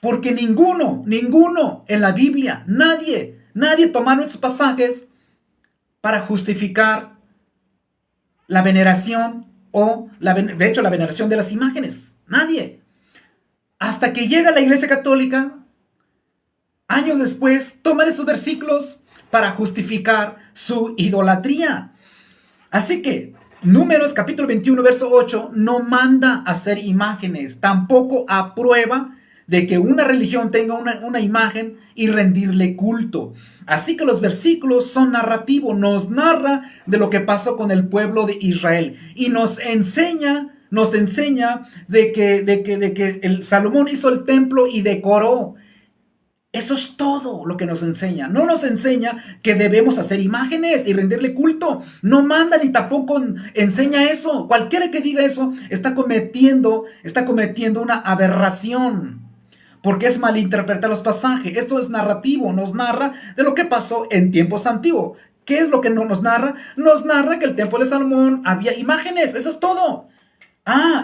Porque ninguno en la Biblia, nadie tomaron estos pasajes para justificar la veneración de hecho, la veneración de las imágenes. Nadie. Hasta que llega la Iglesia Católica, años después, toman esos versículos para justificar su idolatría. Así que Números capítulo 21, verso 8, no manda hacer imágenes, tampoco aprueba de que una religión tenga una imagen y rendirle culto. Así que los versículos son narrativos, nos narra de lo que pasó con el pueblo de Israel y nos enseña de que el Salomón hizo el templo y decoró. Eso es todo lo que nos enseña. No nos enseña que debemos hacer imágenes y rendirle culto. No manda ni tampoco enseña eso. Cualquiera que diga eso está cometiendo una aberración, porque es malinterpretar los pasajes. Esto es narrativo, nos narra de lo que pasó en tiempos antiguos. ¿Qué es lo que no nos narra? Nos narra que el templo de Salomón había imágenes. Eso es todo.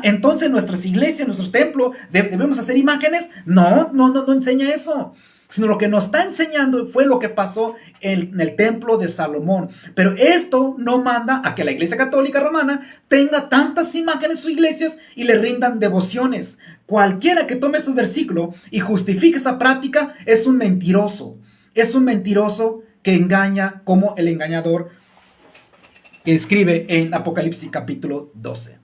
Entonces nuestras iglesias, nuestros templos, ¿debemos hacer imágenes? No enseña eso. Sino lo que nos está enseñando fue lo que pasó en el templo de Salomón. Pero esto no manda a que la Iglesia Católica Romana tenga tantas imágenes en sus iglesias y le rindan devociones. Cualquiera que tome este versículo y justifique esa práctica es un mentiroso. Es un mentiroso que engaña como el engañador que escribe en Apocalipsis capítulo 12.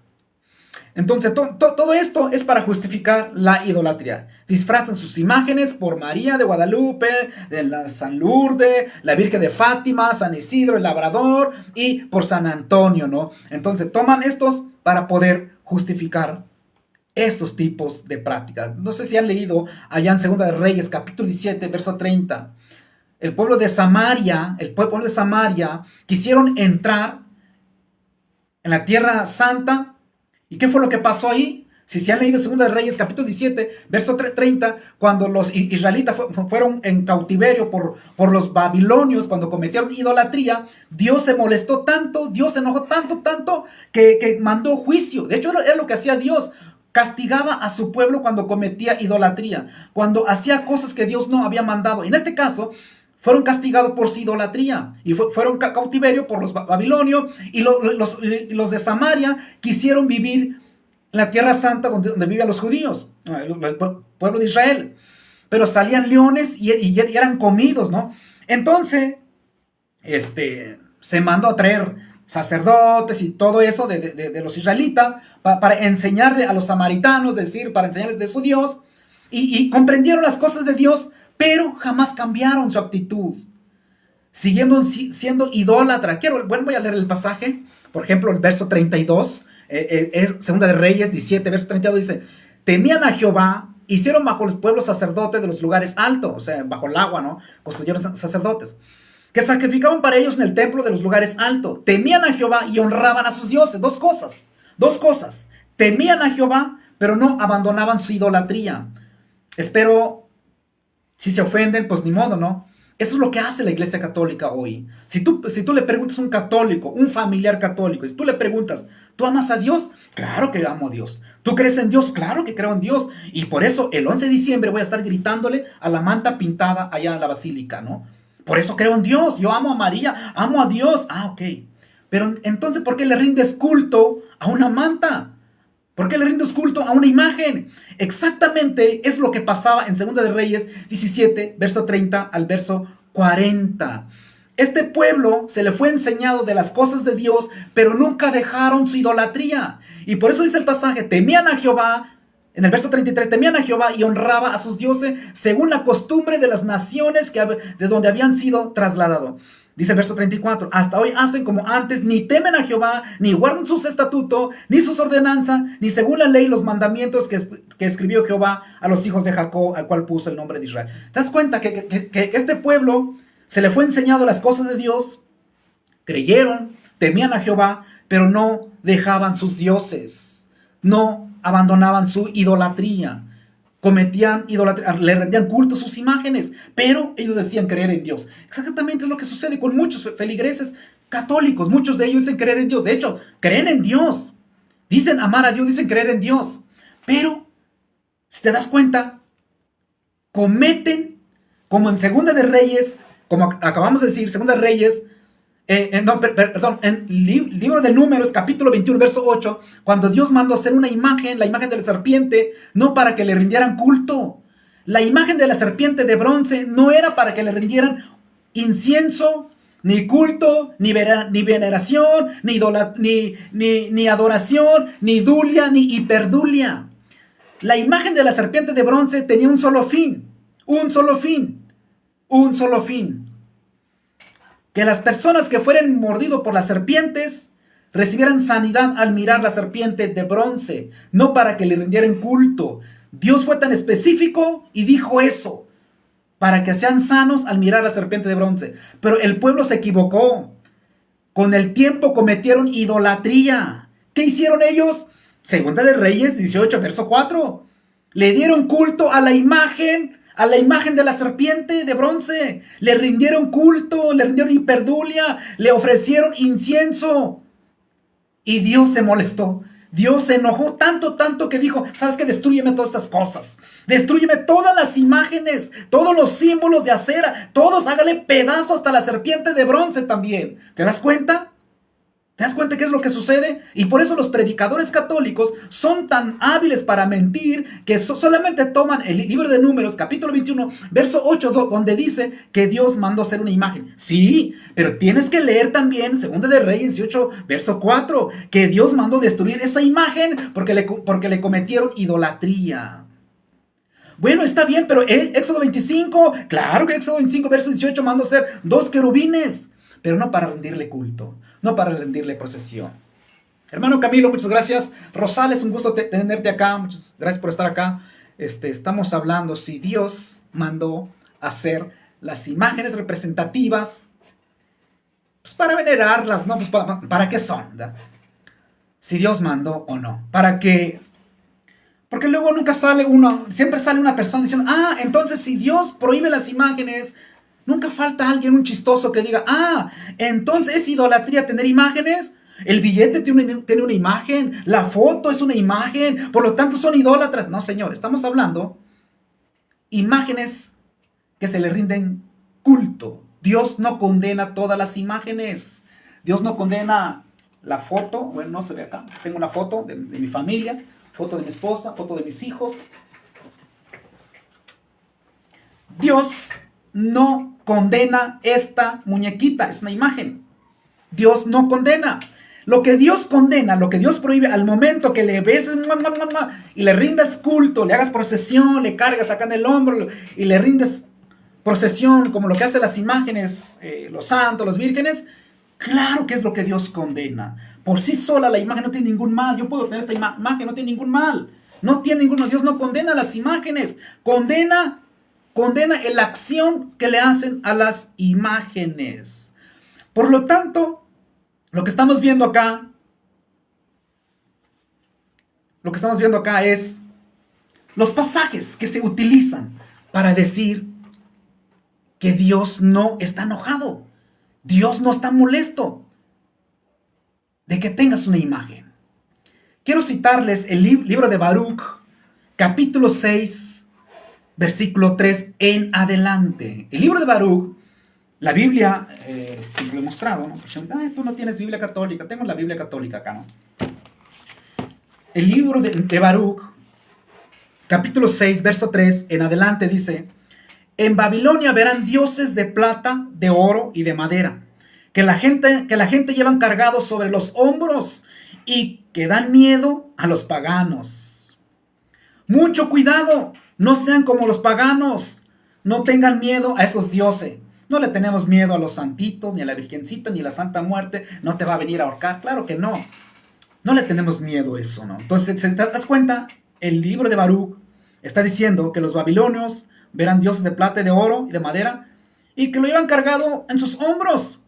Entonces, todo esto es para justificar la idolatría. Disfrazan sus imágenes por María de Guadalupe, de la San Lourdes, la Virgen de Fátima, San Isidro, el Labrador y por San Antonio, ¿no? Entonces, toman estos para poder justificar estos tipos de prácticas. No sé si han leído allá en Segunda de Reyes, capítulo 17, verso 30. El pueblo de Samaria quisieron entrar en la tierra santa. ¿Y qué fue lo que pasó ahí? Si se han leído Segunda de Reyes, capítulo 17, verso 30, cuando los israelitas fueron en cautiverio por los babilonios, cuando cometieron idolatría, Dios se molestó tanto, Dios se enojó tanto, que mandó juicio. De hecho, era lo que hacía Dios. Castigaba a su pueblo cuando cometía idolatría, cuando hacía cosas que Dios no había mandado. En este caso, fueron castigados por su idolatría y fueron cautiverio por los babilonios, y los de Samaria quisieron vivir en la tierra santa donde vivían los judíos, el pueblo de Israel. pero salían leones y eran comidos, ¿no? Entonces, se mandó a traer sacerdotes y todo eso de los israelitas para enseñarle a los samaritanos, es decir, para enseñarles de su Dios, y comprendieron las cosas de Dios, pero jamás cambiaron su actitud. Siguieron siendo idólatra. Bueno, voy a leer el pasaje. Por ejemplo, el verso 32, es Segunda de Reyes 17, verso 32, dice: temían a Jehová, hicieron bajo el pueblo sacerdotes de los lugares altos, o sea, bajo el agua, ¿no? Construyeron sacerdotes que sacrificaban para ellos en el templo de los lugares altos. Temían a Jehová y honraban a sus dioses. Dos cosas. Temían a Jehová, pero no abandonaban su idolatría. Espero, si se ofenden, pues ni modo, ¿no? Eso es lo que hace la Iglesia Católica hoy. Si tú le preguntas a un católico, un familiar católico, si tú le preguntas, ¿tú amas a Dios? Claro que amo a Dios. ¿Tú crees en Dios? Claro que creo en Dios. Y por eso el 11 de diciembre voy a estar gritándole a la manta pintada allá en la basílica, ¿no? Por eso creo en Dios. Yo amo a María, amo a Dios. Ah, ok. Pero entonces, ¿por qué le rindes culto a una manta? ¿Por qué le rindes culto a una imagen? Exactamente es lo que pasaba en Segunda de Reyes 17, verso 30 al verso 40. Este pueblo se le fue enseñado de las cosas de Dios, pero nunca dejaron su idolatría. Y por eso dice el pasaje: temían a Jehová. En el verso 33, temían a Jehová y honraba a sus dioses según la costumbre de las naciones de donde habían sido trasladados. Dice el verso 34, hasta hoy hacen como antes, ni temen a Jehová, ni guardan sus estatutos, ni sus ordenanzas, ni según la ley los mandamientos que escribió Jehová a los hijos de Jacob, al cual puso el nombre de Israel. ¿Te das cuenta que este pueblo se le fue enseñado las cosas de Dios? Creyeron, temían a Jehová, pero no dejaban sus dioses, no abandonaban su idolatría, cometían idolatría, le rendían culto a sus imágenes, pero ellos decían creer en Dios. Exactamente es lo que sucede con muchos feligreses católicos. Muchos de ellos dicen creer en Dios. De hecho, creen en Dios, dicen amar a Dios, dicen creer en Dios, pero si te das cuenta, cometen, como en Segunda de Reyes, como acabamos de decir, Segunda de Reyes, perdón, en libro de Números, capítulo 21, verso 8, cuando Dios mandó hacer una imagen, la imagen de la serpiente, no para que le rindieran culto. La imagen de la serpiente de bronce no era para que le rindieran incienso, ni culto, ni veneración, ni adoración, ni dulia, ni hiperdulia. La imagen de la serpiente de bronce tenía un solo fin, que las personas que fueran mordidos por las serpientes recibieran sanidad al mirar la serpiente de bronce, no para que le rindieran culto. Dios fue tan específico y dijo eso, para que sean sanos al mirar la serpiente de bronce. Pero el pueblo se equivocó. Con el tiempo cometieron idolatría. ¿Qué hicieron ellos? Segunda de Reyes 18, verso 4. Le dieron culto a la imagen de la serpiente de bronce. Le rindieron culto, le rindieron hiperdulia, le ofrecieron incienso. Y Dios se molestó. Dios se enojó tanto que dijo: ¿sabes qué? Destrúyeme todas estas cosas. Destrúyeme todas las imágenes, todos los símbolos de acera, todos, hágale pedazo hasta la serpiente de bronce también. ¿Te das cuenta? ¿Te das cuenta qué es lo que sucede? Y por eso los predicadores católicos son tan hábiles para mentir que solamente toman el libro de Números, capítulo 21, verso 8, donde dice que Dios mandó hacer una imagen. Sí, pero tienes que leer también Segunda de Reyes 18, verso 4, que Dios mandó destruir esa imagen porque le cometieron idolatría. Bueno, está bien, pero Éxodo 25, claro que Éxodo 25, verso 18, mandó hacer 2 querubines, pero no para rendirle culto, no para rendirle procesión. Hermano Camilo, muchas gracias. Rosales, un gusto tenerte acá. Muchas gracias por estar acá. Estamos hablando si Dios mandó hacer las imágenes representativas, pues para venerarlas, ¿no? Pues ¿para qué son? ¿Da? Si Dios mandó o no. ¿Para qué? Porque luego nunca siempre sale una persona diciendo: entonces si Dios prohíbe las imágenes, nunca falta alguien, un chistoso, que diga: entonces es idolatría tener imágenes. El billete tiene una imagen, la foto es una imagen, por lo tanto son idólatras. No, señor, estamos hablando imágenes que se le rinden culto. Dios no condena todas las imágenes. Dios no condena la foto. Bueno, no se ve acá. Tengo una foto de mi familia, foto de mi esposa, foto de mis hijos. Dios no condena esta muñequita, es una imagen. Dios no condena. Lo que Dios condena, lo que Dios prohíbe al momento que le beses y le rindas culto, le hagas procesión, le cargas acá en el hombro y le rindes procesión, como lo que hacen las imágenes, los santos, los vírgenes, claro que es lo que Dios condena. Por sí sola la imagen no tiene ningún mal. Yo puedo tener esta imagen, no tiene ningún mal. No tiene ningún mal. Dios no condena las imágenes. Condena la acción que le hacen a las imágenes. Por lo tanto, lo que estamos viendo acá es los pasajes que se utilizan para decir que Dios no está enojado. Dios no está molesto de que tengas una imagen. Quiero citarles el libro de Baruch, capítulo 6, versículo 3 en adelante. El libro de Baruch, la Biblia, siempre lo he mostrado, ¿no? Tú no tienes Biblia católica. Tengo la Biblia católica acá, ¿no? El libro de Baruch, capítulo 6, verso 3 en adelante dice: en Babilonia verán dioses de plata, de oro y de madera, que la gente llevan cargados sobre los hombros y que dan miedo a los paganos. Mucho cuidado, no sean como los paganos, no tengan miedo a esos dioses. No le tenemos miedo a los santitos, ni a la Virgencita, ni a la Santa Muerte. No te va a venir a ahorcar, claro que no. No le tenemos miedo a eso, ¿no? Entonces, si te das cuenta, el libro de Baruch está diciendo que los babilonios verán dioses de plata y de oro y de madera y que lo llevan cargado en sus hombros.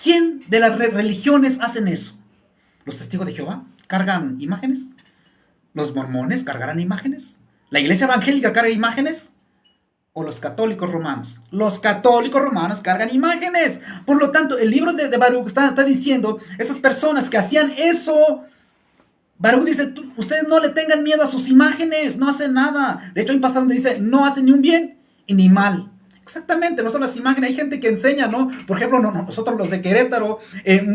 ¿Quién de las religiones hacen eso? ¿Los testigos de Jehová cargan imágenes? ¿Los mormones cargarán imágenes? ¿La iglesia evangélica carga imágenes? ¿O los católicos romanos? Los católicos romanos cargan imágenes. Por lo tanto, el libro de Baruch está diciendo, esas personas que hacían eso, Baruch dice, ustedes no le tengan miedo a sus imágenes, no hacen nada. De hecho, hay un pasaje donde dice, no hacen ni un bien y ni mal. Exactamente, no son las imágenes. Hay gente que enseña, ¿no? Por ejemplo, nosotros los de Querétaro,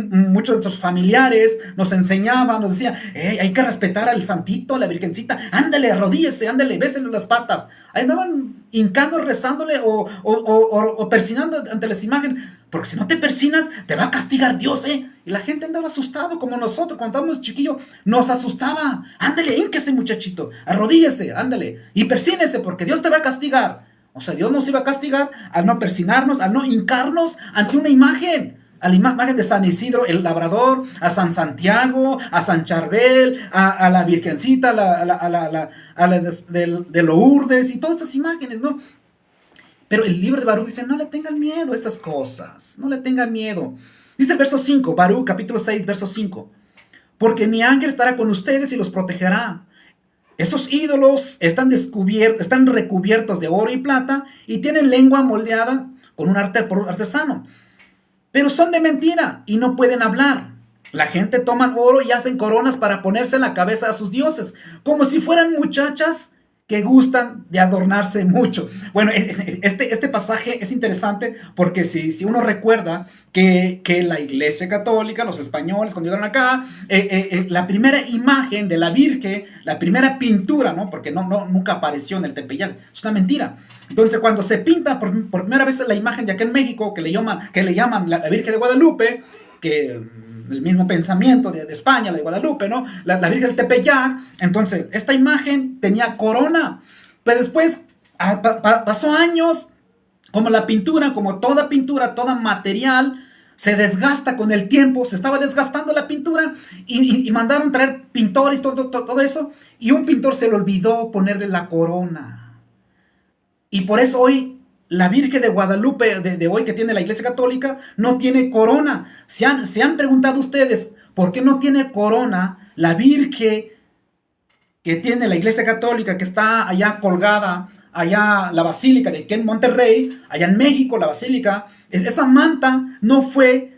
muchos de nuestros familiares nos enseñaban, nos decían, hay que respetar al santito, a la virgencita, ándale, arrodíllese, ándale, bésele las patas. Ahí andaban hincando, rezándole o persinando ante las imágenes, porque si no te persinas, te va a castigar Dios, ¿eh? Y la gente andaba asustado, como nosotros, cuando estábamos chiquillos, nos asustaba. Ándale, hínquese, muchachito, arrodíllese, ándale, y persínese, porque Dios te va a castigar. O sea, Dios nos iba a castigar al no persinarnos, al no hincarnos ante una imagen. A la imagen de San Isidro el Labrador, a San Santiago, a San Charbel, a la Virgencita, a la de Lourdes y todas esas imágenes, ¿no? Pero el libro de Baruch dice, no le tengan miedo a esas cosas, no le tengan miedo. Dice el verso 5, Baruch capítulo 6, verso 5, porque mi ángel estará con ustedes y los protegerá. Esos ídolos están recubiertos de oro y plata y tienen lengua moldeada con un arte artesano. Pero son de mentira y no pueden hablar. La gente toma oro y hacen coronas para ponerse en la cabeza a sus dioses, como si fueran muchachas que gustan de adornarse mucho. Bueno, este pasaje es interesante porque si uno recuerda que la Iglesia Católica, los españoles, cuando llegaron acá, la primera imagen de la Virgen, la primera pintura, ¿no? Porque nunca apareció en el Tepeyac, es una mentira. Entonces, cuando se pinta por primera vez la imagen de acá en México, que le llaman la Virgen de Guadalupe, que el mismo pensamiento de España, la de Guadalupe, ¿no? La Virgen del Tepeyac. Entonces, esta imagen tenía corona. Pero después pasó años, como la pintura, como toda pintura, todo material, se desgasta con el tiempo, se estaba desgastando la pintura y mandaron traer pintores, todo eso, y un pintor se le olvidó ponerle la corona. Y por eso hoy la Virgen de Guadalupe de hoy que tiene la Iglesia Católica no tiene corona. Se han preguntado ustedes por qué no tiene corona la Virgen que tiene la Iglesia Católica, que está allá colgada, allá la Basílica de aquí en Monterrey, allá en México, la Basílica. Esa manta no fue,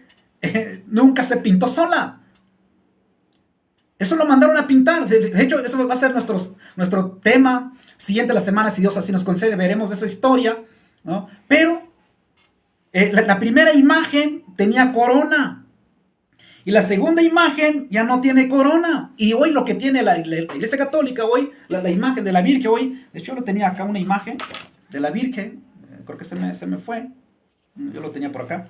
nunca se pintó sola. Eso lo mandaron a pintar. De hecho, eso va a ser nuestro tema siguiente la semana, si Dios así nos concede. Veremos esa historia, ¿no? Pero la primera imagen tenía corona y la segunda imagen ya no tiene corona. Y hoy lo que tiene la Iglesia Católica hoy, la imagen de la Virgen hoy, de hecho yo tenía acá una imagen, de la Virgen, creo que se me fue, yo lo tenía por acá.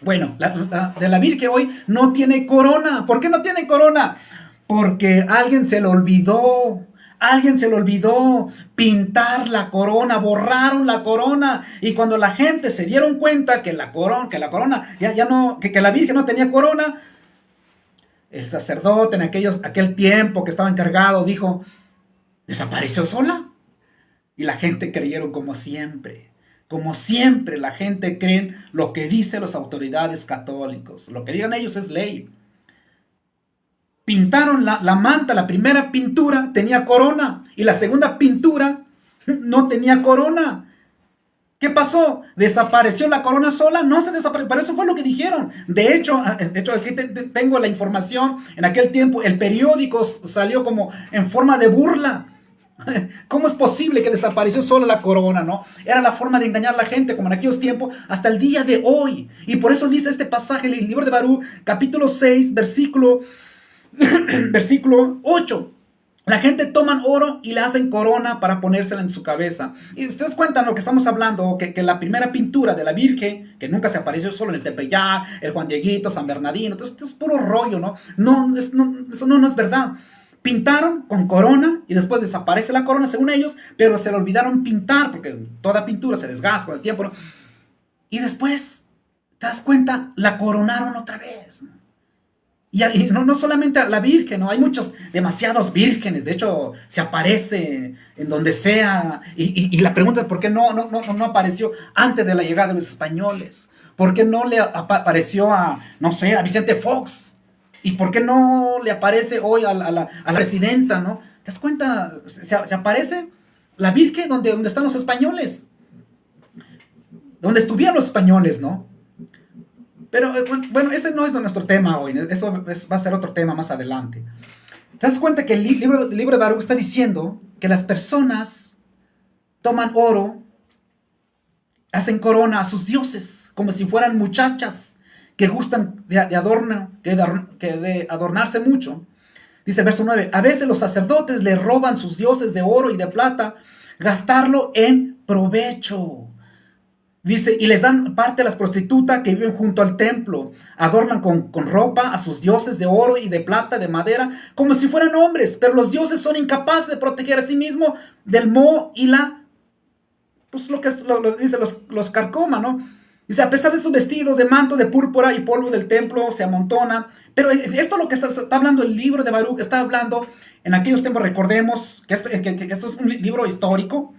Bueno, de la Virgen hoy no tiene corona. ¿Por qué no tiene corona? Porque alguien se le olvidó. Alguien se le olvidó pintar la corona, borraron la corona. Y cuando la gente se dieron cuenta que la corona, ya no, que la Virgen no tenía corona, el sacerdote en aquel tiempo que estaba encargado dijo, desapareció sola. Y la gente creyeron como siempre. Como siempre la gente cree lo que dicen las autoridades católicos. Lo que digan ellos es ley. Pintaron la manta, la primera pintura tenía corona y la segunda pintura no tenía corona. ¿Qué pasó? ¿Desapareció la corona sola? No se desapareció, pero eso fue lo que dijeron. De hecho aquí tengo la información. En aquel tiempo el periódico salió como en forma de burla. ¿Cómo es posible que desapareció solo la corona, no? Era la forma de engañar a la gente, como en aquellos tiempos, hasta el día de hoy. Y por eso dice este pasaje, el libro de Baruch, capítulo 6, versículo 8. La gente toman oro y le hacen corona para ponérsela en su cabeza. Y ustedes cuentan lo que estamos hablando, que la primera pintura de la Virgen, que nunca se apareció solo en el Tepeyá, el Juan Dieguito, San Bernardino, entonces esto es puro rollo, ¿no? Eso no es verdad. Pintaron con corona y después desaparece la corona según ellos, pero se le olvidaron pintar porque toda pintura se desgasta con el tiempo, ¿no? Y después, ¿te das cuenta? La coronaron otra vez, ¿no? Y no solamente a la Virgen, ¿no? Hay demasiados vírgenes, de hecho se aparece en donde sea, y la pregunta es ¿por qué no apareció antes de la llegada de los españoles? ¿Por qué no le apareció no sé, a Vicente Fox? ¿Y por qué no le aparece hoy a la presidenta, no? ¿Te das cuenta? Se aparece la Virgen donde están los españoles, donde estuvieron los españoles, ¿no? Pero bueno, ese no es nuestro tema hoy, eso va a ser otro tema más adelante. ¿Te das cuenta que el libro de Baruch está diciendo que las personas toman oro, hacen corona a sus dioses, como si fueran muchachas que gustan de adornarse mucho? Dice el verso 9, a veces los sacerdotes le roban sus dioses de oro y de plata, gastarlo en provecho. Dice, y les dan parte a las prostitutas que viven junto al templo. Adornan con ropa a sus dioses de oro y de plata, de madera, como si fueran hombres. Pero los dioses son incapaces de proteger a sí mismos del moho y pues dice, los carcoma, ¿no? Dice, a pesar de sus vestidos de manto de púrpura y polvo del templo se amontona. Pero esto lo que está hablando el libro de Baruch, está hablando en aquellos tiempos, recordemos que esto es un libro histórico.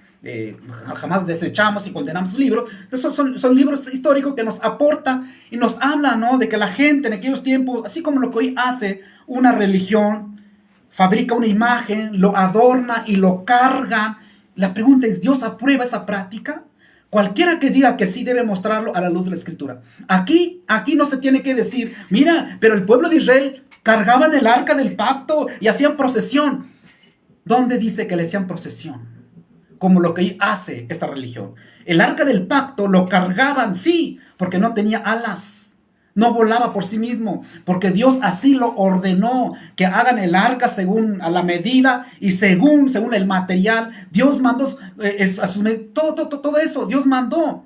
Jamás desechamos y condenamos libros, pero son libros históricos que nos aportan y nos hablan, ¿no? De que la gente en aquellos tiempos, así como lo que hoy hace una religión, fabrica una imagen, lo adorna y lo carga. La pregunta es, ¿Dios aprueba esa práctica? Cualquiera que diga que sí debe mostrarlo a la luz de la Escritura. Aquí no se tiene que decir, mira, pero el pueblo de Israel cargaban el arca del pacto y hacían procesión. ¿Dónde dice que le hacían procesión? Como lo que hace esta religión. El arca del pacto lo cargaban, sí, porque no tenía alas, no volaba por sí mismo, porque Dios así lo ordenó, que hagan el arca según a la medida y según el material. Dios mandó todo eso, Dios mandó.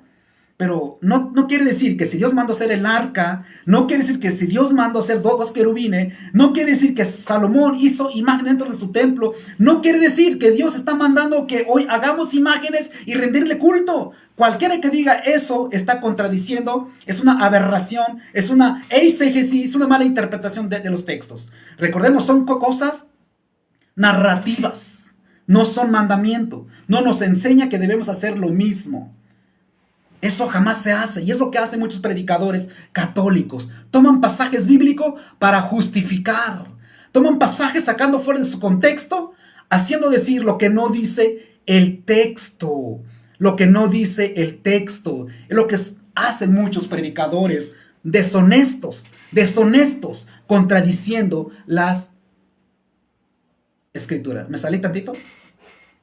Pero no quiere decir que si Dios mandó hacer el arca, no quiere decir que si Dios mandó hacer dos querubines, no quiere decir que Salomón hizo imagen dentro de su templo, no quiere decir que Dios está mandando que hoy hagamos imágenes y rendirle culto. Cualquiera que diga eso está contradiciendo, es una aberración, es una eisegesis, es una mala interpretación de los textos. Recordemos, son cosas narrativas, no son mandamiento, no nos enseña que debemos hacer lo mismo. Eso jamás se hace, y es lo que hacen muchos predicadores católicos. Toman pasajes bíblicos para justificar. Toman pasajes sacando fuera de su contexto, haciendo decir lo que no dice el texto. Lo que no dice el texto. Es lo que hacen muchos predicadores deshonestos, contradiciendo las Escrituras. ¿Me salí tantito?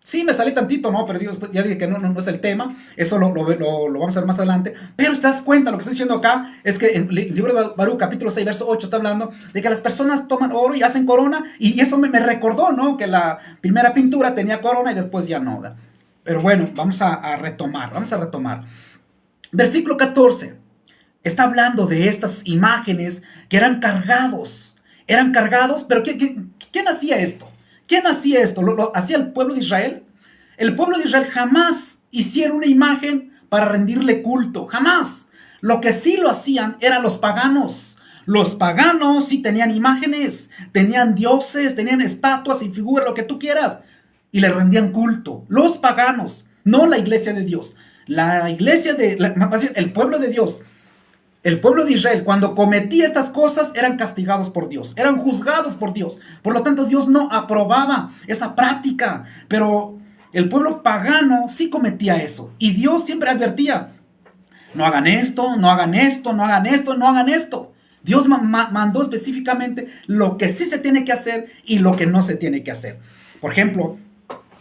Sí, me salí tantito, ¿no? Pero ya dije que no es el tema. Eso lo vamos a ver más adelante. Pero te das cuenta, lo que estoy diciendo acá es que en el libro de Baruch, capítulo 6, verso 8, está hablando de que las personas toman oro y hacen corona. Y eso me recordó, ¿no? Que la primera pintura tenía corona y después ya no. Pero bueno, vamos a retomar. Versículo 14. Está hablando de estas imágenes que eran cargados, pero ¿quién hacía esto? ¿Quién hacía esto? ¿Lo hacía el pueblo de Israel? El pueblo de Israel jamás hicieron una imagen para rendirle culto, jamás. Lo que sí lo hacían eran los paganos. Los paganos sí tenían imágenes, tenían dioses, tenían estatuas y figuras, lo que tú quieras, y le rendían culto. Los paganos, no la iglesia de Dios. La iglesia más bien, el pueblo de Dios, el pueblo de Israel, cuando cometía estas cosas, eran castigados por Dios, eran juzgados por Dios. Por lo tanto, Dios no aprobaba esa práctica. Pero el pueblo pagano sí cometía eso. Y Dios siempre advertía: no hagan esto, no hagan esto, no hagan esto, no hagan esto. Dios mandó específicamente lo que sí se tiene que hacer y lo que no se tiene que hacer. Por ejemplo,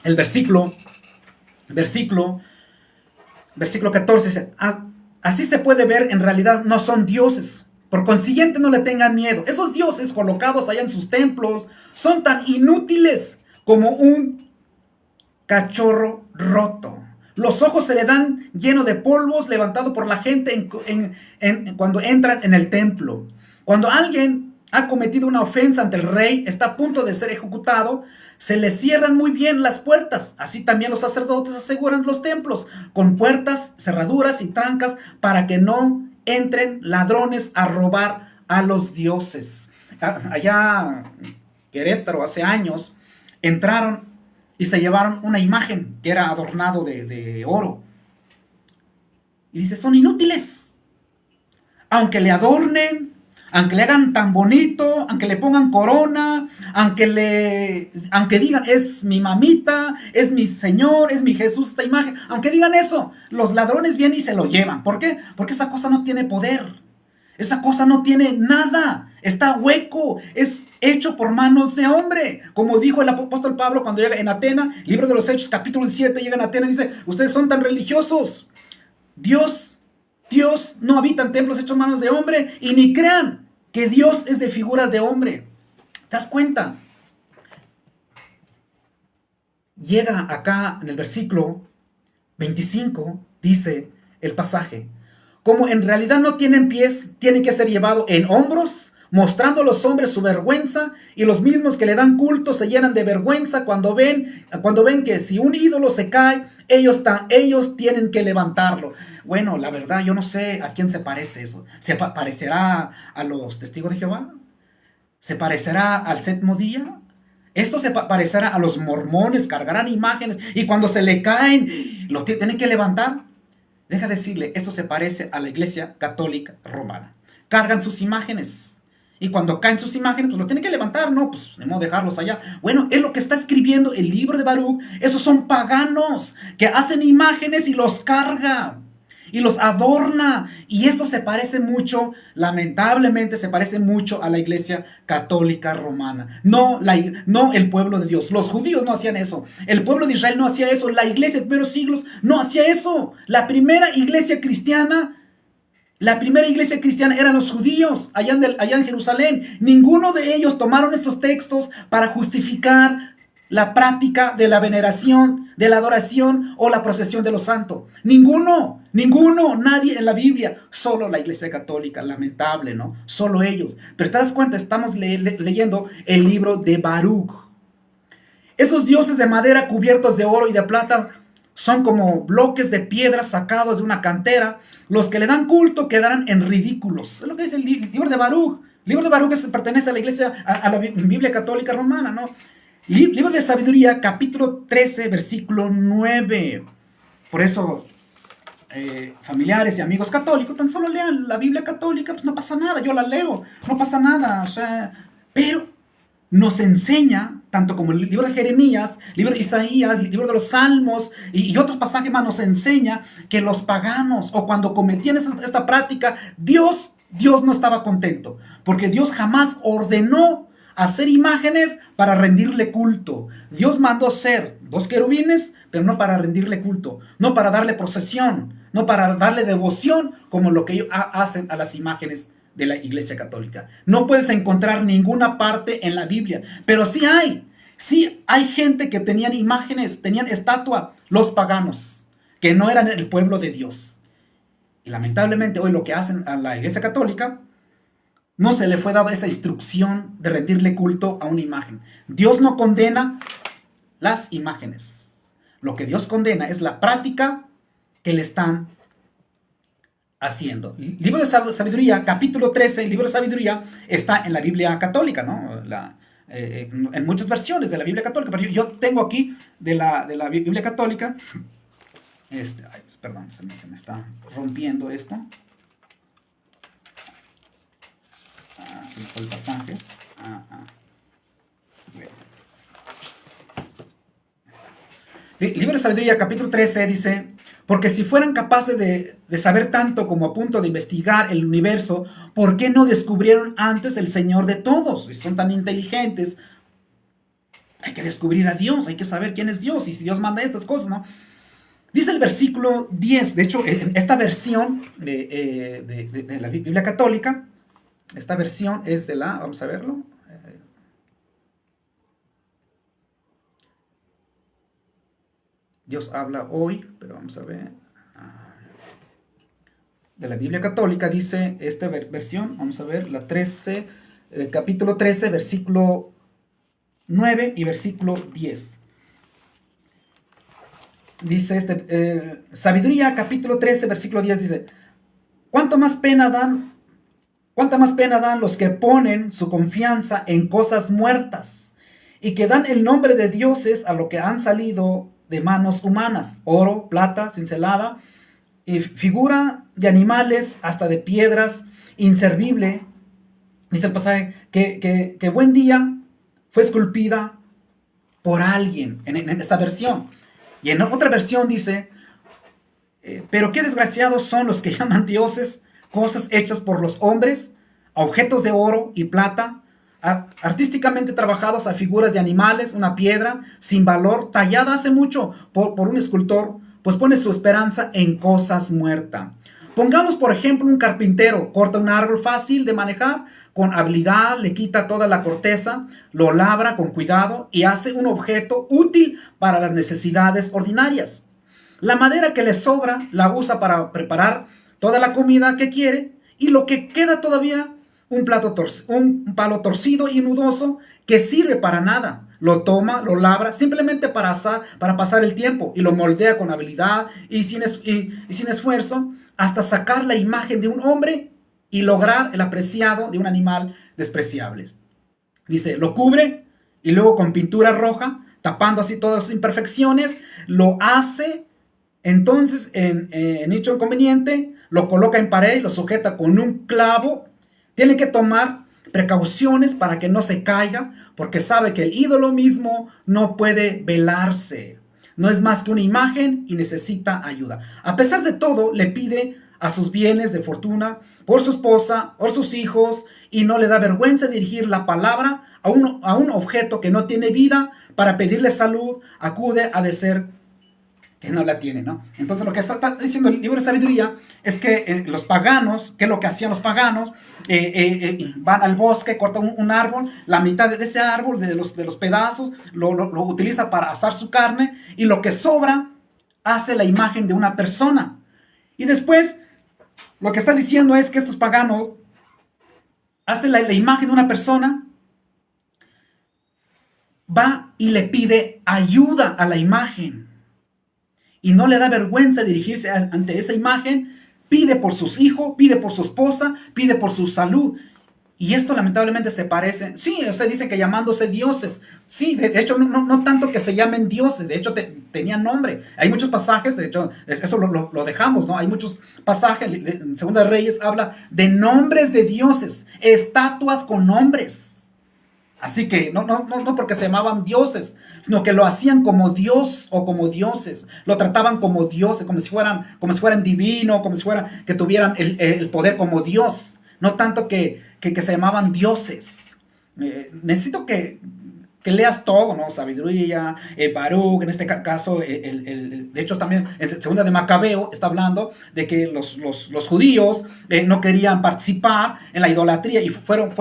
el versículo 14 dice: así se puede ver, en realidad no son dioses. Por consiguiente, no le tengan miedo. Esos dioses colocados allá en sus templos son tan inútiles como un cachorro roto. Los ojos se le dan lleno de polvos levantado por la gente cuando entran en el templo. Cuando alguien ha cometido una ofensa ante el rey, está a punto de ser ejecutado, se le cierran muy bien las puertas. Así también los sacerdotes aseguran los templos con puertas, cerraduras y trancas para que no entren ladrones a robar a los dioses. Allá en Querétaro, hace años, entraron y se llevaron una imagen que era adornado de oro. Y dice: son inútiles. Aunque le adornen, aunque le hagan tan bonito, aunque le pongan corona, aunque digan es mi mamita, es mi Señor, es mi Jesús esta imagen, aunque digan eso, los ladrones vienen y se lo llevan. ¿Por qué? Porque esa cosa no tiene poder. Esa cosa no tiene nada, está hueco, es hecho por manos de hombre. Como dijo el apóstol Pablo cuando llega en Atenas, libro de los Hechos, capítulo 7, llega en Atenas y dice: ustedes son tan religiosos. Dios no habita en templos hechos manos de hombre, y ni crean que Dios es de figuras de hombre. ¿Te das cuenta? Llega acá en el versículo 25, dice el pasaje: como en realidad no tienen pies, tienen que ser llevados en hombros, mostrando a los hombres su vergüenza, y los mismos que le dan culto se llenan de vergüenza cuando ven que si un ídolo se cae, ellos tienen que levantarlo. Bueno, la verdad, yo no sé a quién se parece eso. ¿Se parecerá a los testigos de Jehová? ¿Se parecerá al séptimo día? Esto se parecerá a los mormones, cargarán imágenes y cuando se le caen, lo tienen que levantar. Deja decirle, esto se parece a la Iglesia Católica Romana. Cargan sus imágenes. Y cuando caen sus imágenes, pues lo tienen que levantar, ¿no? Pues no dejarlos allá. Bueno, es lo que está escribiendo el libro de Baruch. Esos son paganos que hacen imágenes y los carga. Y los adorna. Y esto se parece mucho, lamentablemente se parece mucho a la Iglesia Católica Romana. No el pueblo de Dios. Los judíos no hacían eso. El pueblo de Israel no hacía eso. La iglesia de los primeros siglos no hacía eso. La primera iglesia cristiana eran los judíos allá en Jerusalén. Ninguno de ellos tomaron estos textos para justificar la práctica de la veneración, de la adoración o la procesión de los santos. Ninguno, nadie en la Biblia. Solo la Iglesia Católica, lamentable, ¿no? Solo ellos. Pero te das cuenta, estamos leyendo el libro de Baruch. Esos dioses de madera cubiertos de oro y de plata son como bloques de piedra sacados de una cantera. Los que le dan culto quedarán en ridículos. Es lo que dice el libro de Baruch. El libro de Baruch pertenece a la Iglesia, a la Biblia Católica Romana, ¿no? Libro de Sabiduría, capítulo 13, versículo 9. Por eso, familiares y amigos católicos, tan solo lean la Biblia católica, pues no pasa nada, yo la leo, no pasa nada, o sea, pero nos enseña, tanto como el libro de Jeremías, libro de Isaías, libro de los Salmos y otros pasajes más, nos enseña que los paganos, o cuando cometían esta práctica, Dios no estaba contento, porque Dios jamás ordenó hacer imágenes para rendirle culto. Dios mandó ser 2 querubines, pero no para rendirle culto, no para darle procesión, no para darle devoción, como lo que ellos hacen a las imágenes de la Iglesia Católica. No puedes encontrar ninguna parte en la Biblia, pero sí hay Sí, hay gente que tenían imágenes, tenían estatua, los paganos, que no eran el pueblo de Dios. Y lamentablemente hoy lo que hacen a la Iglesia Católica, no se le fue dada esa instrucción de rendirle culto a una imagen. Dios no condena las imágenes. Lo que Dios condena es la práctica que le están haciendo. Libro de Sabiduría, capítulo 13, el libro de Sabiduría está en la Biblia católica, ¿no? En muchas versiones de la Biblia católica, pero yo tengo aquí de la Biblia católica, perdón, se me está rompiendo esto. Se me fue el pasaje. Libro de Sabiduría, capítulo 13, dice: porque si fueran capaces de saber tanto como a punto de investigar el universo, ¿por qué no descubrieron antes el Señor de todos? Si son tan inteligentes, hay que descubrir a Dios, hay que saber quién es Dios y si Dios manda estas cosas, ¿no? Dice el versículo 10, de hecho, en esta versión de la Biblia católica, esta versión es de la, vamos a verlo, Dios habla hoy, pero vamos a ver, de la Biblia católica dice esta versión, vamos a ver, la 13, capítulo 13, versículo 9 y versículo 10. Dice Sabiduría, capítulo 13, versículo 10, dice: ¿Cuánta más pena dan los que ponen su confianza en cosas muertas y que dan el nombre de dioses a lo que han salido de manos humanas, oro, plata, cincelada, y figura de animales, hasta de piedras, inservible? Dice el pasaje que buen día fue esculpida por alguien en esta versión. Y en otra versión dice: pero qué desgraciados son los que llaman dioses cosas hechas por los hombres, a objetos de oro y plata, artísticamente trabajados a figuras de animales, una piedra sin valor, tallada hace mucho por un escultor, pues pone su esperanza en cosas muertas. Pongamos, por ejemplo, un carpintero corta un árbol fácil de manejar, con habilidad le quita toda la corteza, lo labra con cuidado y hace un objeto útil para las necesidades ordinarias. La madera que le sobra la usa para preparar toda la comida que quiere, y lo que queda todavía, un palo torcido y nudoso que sirve para nada. Lo toma, lo labra simplemente para pasar el tiempo, y lo moldea con habilidad y sin esfuerzo hasta sacar la imagen de un hombre y lograr el apreciado de un animal despreciable. Dice, lo cubre y luego con pintura roja, tapando así todas sus imperfecciones, lo hace entonces en hecho conveniente, lo coloca en pared y lo sujeta con un clavo. Tiene que tomar precauciones para que no se caiga, porque sabe que el ídolo mismo no puede velarse. No es más que una imagen y necesita ayuda. A pesar de todo, le pide a sus bienes de fortuna por su esposa, por sus hijos, y no le da vergüenza dirigir la palabra a un objeto que no tiene vida para pedirle salud. Acude a decir que no la tiene, ¿no? Entonces lo que está diciendo el libro de Sabiduría es que los paganos, ¿qué es lo que hacían los paganos? Van al bosque, cortan un árbol, la mitad de ese árbol, de los pedazos, lo utiliza para asar su carne, y lo que sobra hace la imagen de una persona. Y después lo que está diciendo es que estos paganos hacen la imagen de una persona, va y le pide ayuda a la imagen. Y no le da vergüenza dirigirse ante esa imagen, pide por sus hijos, pide por su esposa, pide por su salud. Y esto lamentablemente se parece, sí, usted dice que llamándose dioses, sí, de hecho no tanto que se llamen dioses, de hecho tenían nombre. Hay muchos pasajes, de hecho, eso lo dejamos, ¿no? Hay muchos pasajes, en Segunda de Reyes habla de nombres de dioses, estatuas con nombres. Así que no porque se llamaban dioses, sino que lo hacían como Dios o como dioses. Lo trataban como dioses, como si fueran divinos, como si que tuvieran el poder como Dios. No tanto que se llamaban dioses. Necesito que leas todo, ¿no? Sabiduría, Baruch, en este caso, de hecho también en segunda de Macabeo está hablando de que los judíos no querían participar en la idolatría y fueron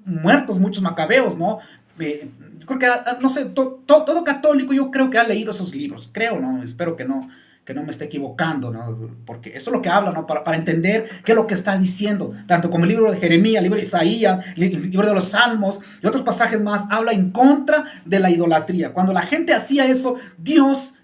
muertos muchos macabeos, ¿no? creo que, no sé, todo católico yo creo que ha leído esos libros, creo, ¿no? Espero que no me esté equivocando, ¿no? Porque eso es lo que habla, ¿no? Para entender qué es lo que está diciendo, tanto como el libro de Jeremías, el libro de Isaías, el libro de los Salmos y otros pasajes más, habla en contra de la idolatría. Cuando la gente hacía eso, Dios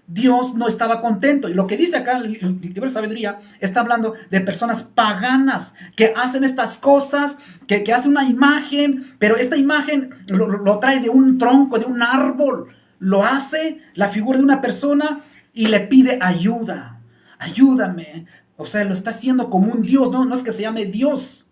no estaba contento. Y lo que dice acá el libro de sabiduría está hablando de personas paganas que hacen estas cosas, que hacen una imagen, pero esta imagen lo trae de un tronco, de un árbol. Lo hace la figura de una persona y le pide ayuda. Ayúdame. O sea, lo está haciendo como un Dios. No es que se llame Dios.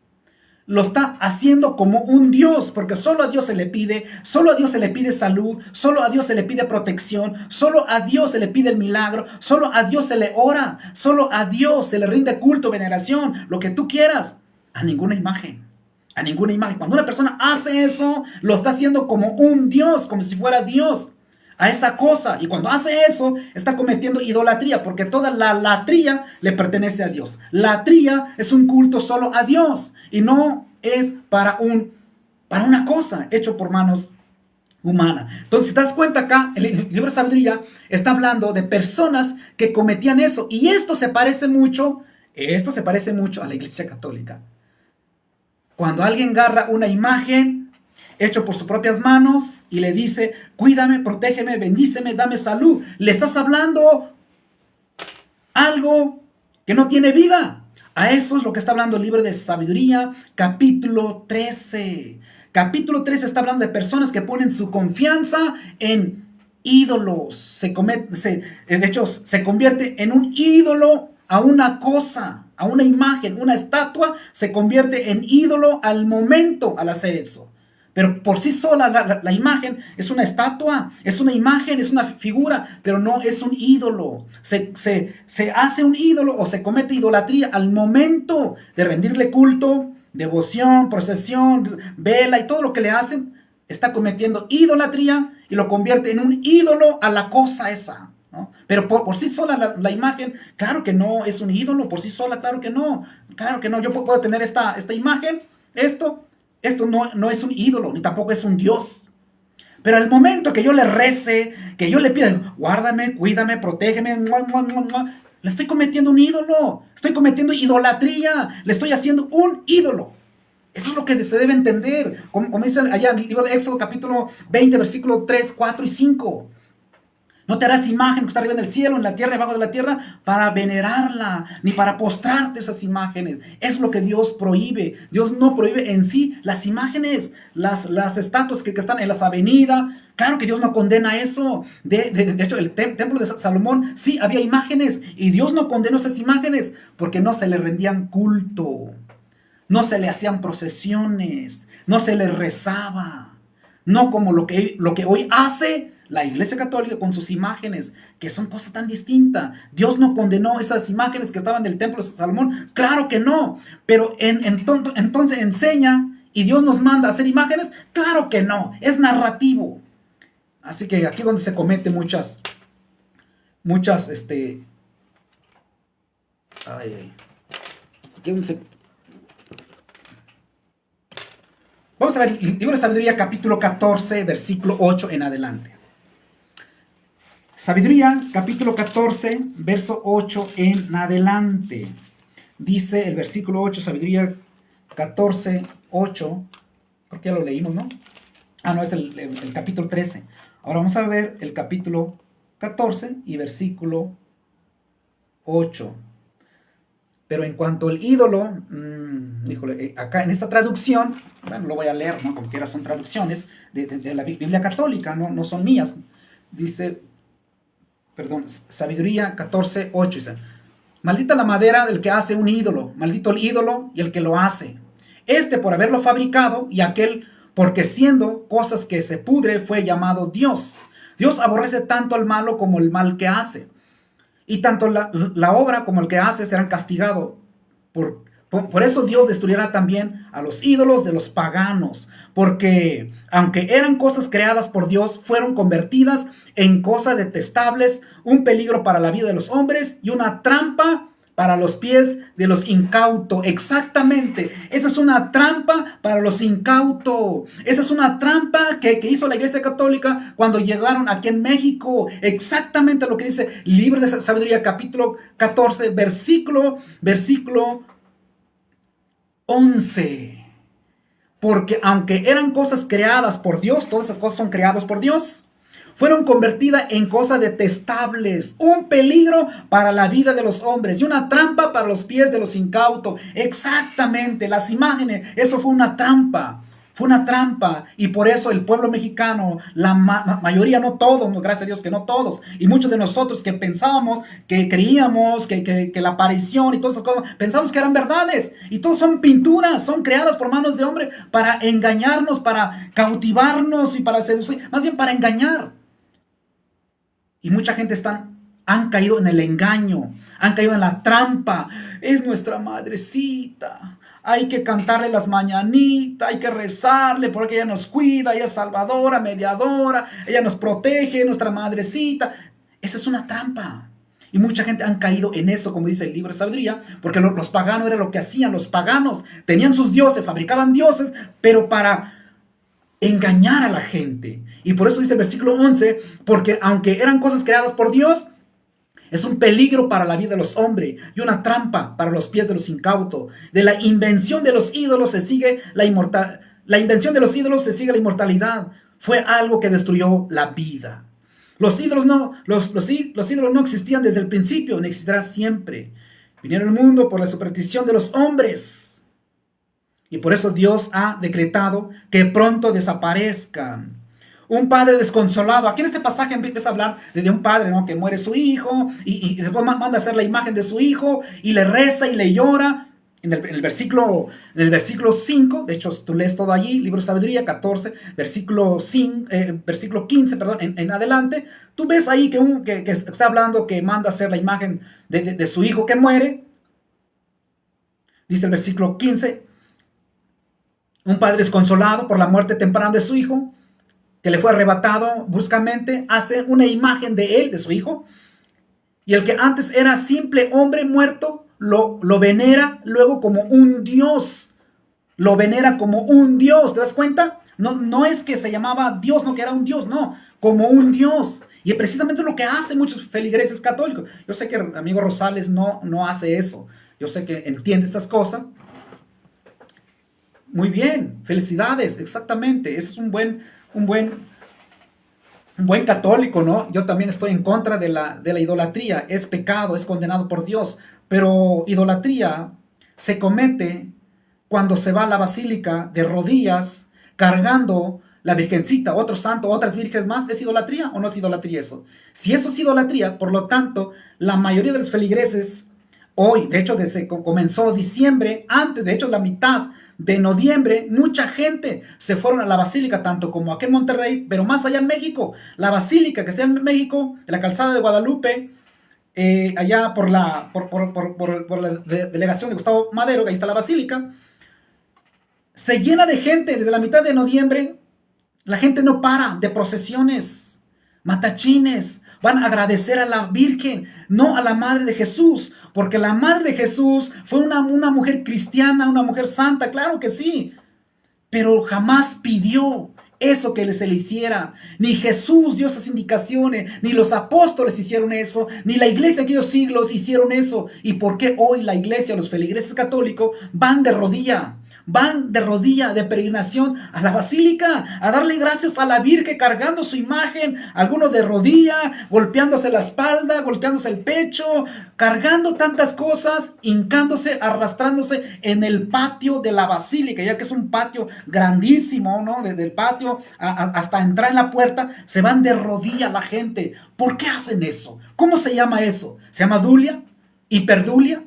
Lo está haciendo como un Dios, porque solo a Dios se le pide, solo a Dios se le pide salud, solo a Dios se le pide protección, solo a Dios se le pide el milagro, solo a Dios se le ora, solo a Dios se le rinde culto, veneración, lo que tú quieras, a ninguna imagen. A ninguna imagen. Cuando una persona hace eso, lo está haciendo como un Dios, como si fuera Dios, a esa cosa. Y cuando hace eso, está cometiendo idolatría, porque toda la latría le pertenece a Dios. Latría es un culto solo a Dios y no es para una cosa hecho por manos humanas. Entonces, si te das cuenta acá, el libro de sabiduría está hablando de personas que cometían eso. Y esto se parece mucho a la Iglesia Católica. Cuando alguien agarra una imagen hecho por sus propias manos y le dice, cuídame, protégeme, bendíceme, dame salud, le estás hablando algo que no tiene vida. A eso es lo que está hablando el libro de sabiduría, capítulo 13. Capítulo 13 está hablando de personas que ponen su confianza en ídolos. De hecho, se convierte en un ídolo a una cosa, a una imagen, una estatua, se convierte en ídolo al momento al hacer eso. Pero por sí sola la imagen es una estatua, es una imagen, es una figura, pero no es un ídolo. Se hace un ídolo o se comete idolatría al momento de rendirle culto, devoción, procesión, vela y todo lo que le hacen. Está cometiendo idolatría y lo convierte en un ídolo a la cosa esa, ¿no? Pero por sí sola la imagen, claro que no es un ídolo, por sí sola, claro que no. Claro que no, yo puedo tener esta imagen, esto no es un ídolo, ni tampoco es un Dios. Pero al momento que yo le rece, que yo le pida, guárdame, cuídame, protégeme, le estoy cometiendo un ídolo, estoy cometiendo idolatría, le estoy haciendo un ídolo. Eso es lo que se debe entender, como dice allá en el libro de Éxodo capítulo 20, versículo 3, 4 y 5. No te harás imagen que está arriba en el cielo, en la tierra, debajo de la tierra, para venerarla, ni para postrarte esas imágenes. Es lo que Dios prohíbe. Dios no prohíbe en sí las imágenes, las estatuas que están en las avenidas. Claro que Dios no condena eso. De hecho, el templo de Salomón, sí, había imágenes. Y Dios no condenó esas imágenes porque no se le rendían culto. No se le hacían procesiones. No se le rezaba. No como lo que hoy hace la Iglesia Católica con sus imágenes, que son cosas tan distintas. Dios no condenó esas imágenes que estaban del templo de Salomón, claro que no, pero entonces enseña y Dios nos manda a hacer imágenes, claro que no, es narrativo. Así que aquí es donde se comete muchas, aquí es donde se... Vamos a ver el libro de sabiduría capítulo 14, versículo 8 en adelante. Sabiduría, capítulo 14, verso 8 en adelante. Dice el versículo 8, sabiduría 14, 8. Creo que ya lo leímos, ¿no? No, es el capítulo 13. Ahora vamos a ver el capítulo 14 y versículo 8. Pero en cuanto al ídolo, híjole, acá en esta traducción, bueno, lo voy a leer, ¿no? Como quiera, son traducciones de la Biblia católica, no son mías. Dice... Sabiduría 14, 8 dice, maldita la madera del que hace un ídolo, maldito el ídolo y el que lo hace. Este por haberlo fabricado y aquel porque siendo cosas que se pudre fue llamado Dios. Dios aborrece tanto al malo como el mal que hace. Y tanto la obra como el que hace serán castigados. Por eso Dios destruirá también a los ídolos de los paganos, porque aunque eran cosas creadas por Dios, fueron convertidas en cosas detestables, un peligro para la vida de los hombres y una trampa para los pies de los incautos. Exactamente. Esa es una trampa para los incautos. Esa es una trampa que hizo la Iglesia Católica cuando llegaron aquí en México. Exactamente lo que dice el libro de Sabiduría, capítulo 14, versículo 11. Porque aunque eran cosas creadas por Dios, todas esas cosas son creadas por Dios, fueron convertidas en cosas detestables, un peligro para la vida de los hombres y una trampa para los pies de los incautos. Exactamente, las imágenes, eso fue una trampa. Fue una trampa, y por eso el pueblo mexicano, la mayoría, no todos, gracias a Dios que no todos, y muchos de nosotros que pensábamos, que creíamos, que la aparición y todas esas cosas, pensamos que eran verdades, y todos son pinturas, son creadas por manos de hombre para engañarnos, para cautivarnos y para seducir, más bien para engañar. Y mucha gente han caído en el engaño, han caído en la trampa. Es nuestra madrecita. Hay que cantarle las mañanitas, hay que rezarle porque ella nos cuida, ella es salvadora, mediadora, ella nos protege, nuestra madrecita. Esa es una trampa. Y mucha gente han caído en eso, como dice el libro de Sabiduría, porque los paganos era lo que hacían. Los paganos tenían sus dioses, fabricaban dioses, pero para engañar a la gente. Y por eso dice el versículo 11, porque aunque eran cosas creadas por Dios, es un peligro para la vida de los hombres y una trampa para los pies de los incautos. De la invención de los ídolos se sigue la inmortalidad. La invención de los ídolos se sigue la inmortalidad. Fue algo que destruyó la vida. Los ídolos no existían desde el principio, ni existirán siempre. Vinieron al mundo por la superstición de los hombres. Y por eso Dios ha decretado que pronto desaparezcan. Un padre desconsolado. Aquí en este pasaje empieza a hablar de un padre, ¿no?, que muere su hijo y después manda a hacer la imagen de su hijo y le reza y le llora. En el versículo 5, de hecho tú lees todo allí, libro de Sabiduría 14, versículo 15, en adelante, tú ves ahí que está hablando que manda a hacer la imagen de su hijo que muere. Dice el versículo 15, un padre desconsolado por la muerte temprana de su hijo, que le fue arrebatado bruscamente, hace una imagen de él, de su hijo, y el que antes era simple hombre muerto, lo venera luego como un dios. Lo venera como un dios, ¿te das cuenta? No es que se llamaba Dios, no que era un dios, no, como un dios. Y precisamente es lo que hacen muchos feligreses católicos. Yo sé que el amigo Rosales no hace eso. Yo sé que entiende estas cosas. Muy bien, felicidades, exactamente. Ese es un buen católico, ¿no? Yo también estoy en contra de la idolatría. Es pecado, es condenado por Dios. Pero idolatría se comete cuando se va a la basílica de rodillas cargando la virgencita, otro santo, otras vírgenes más. ¿Es idolatría o no es idolatría eso? Si eso es idolatría, por lo tanto, la mayoría de los feligreses hoy, de hecho, desde comenzó diciembre, antes, de hecho, la mitad de noviembre, mucha gente se fueron a la basílica, tanto como aquí en Monterrey, pero más allá en México. La basílica que está en México, en la calzada de Guadalupe, allá por la delegación de Gustavo Madero, que ahí está la basílica, se llena de gente desde la mitad de noviembre. La gente no para, de procesiones, matachines, van a agradecer a la Virgen, no a la Madre de Jesús, porque la Madre de Jesús fue una mujer cristiana, una mujer santa, claro que sí, pero jamás pidió eso que se le hiciera. Ni Jesús dio esas indicaciones, ni los apóstoles hicieron eso, ni la iglesia de aquellos siglos hicieron eso. ¿Y por qué hoy la iglesia, los feligreses católicos, van de rodilla? Van de rodilla, de peregrinación a la basílica, a darle gracias a la Virgen cargando su imagen, algunos de rodilla, golpeándose la espalda, golpeándose el pecho, cargando tantas cosas, hincándose, arrastrándose en el patio de la basílica, ya que es un patio grandísimo, ¿no? Desde el patio hasta entrar en la puerta, se van de rodilla la gente. ¿Por qué hacen eso? ¿Cómo se llama eso? ¿Se llama dulia? ¿Hiperdulia?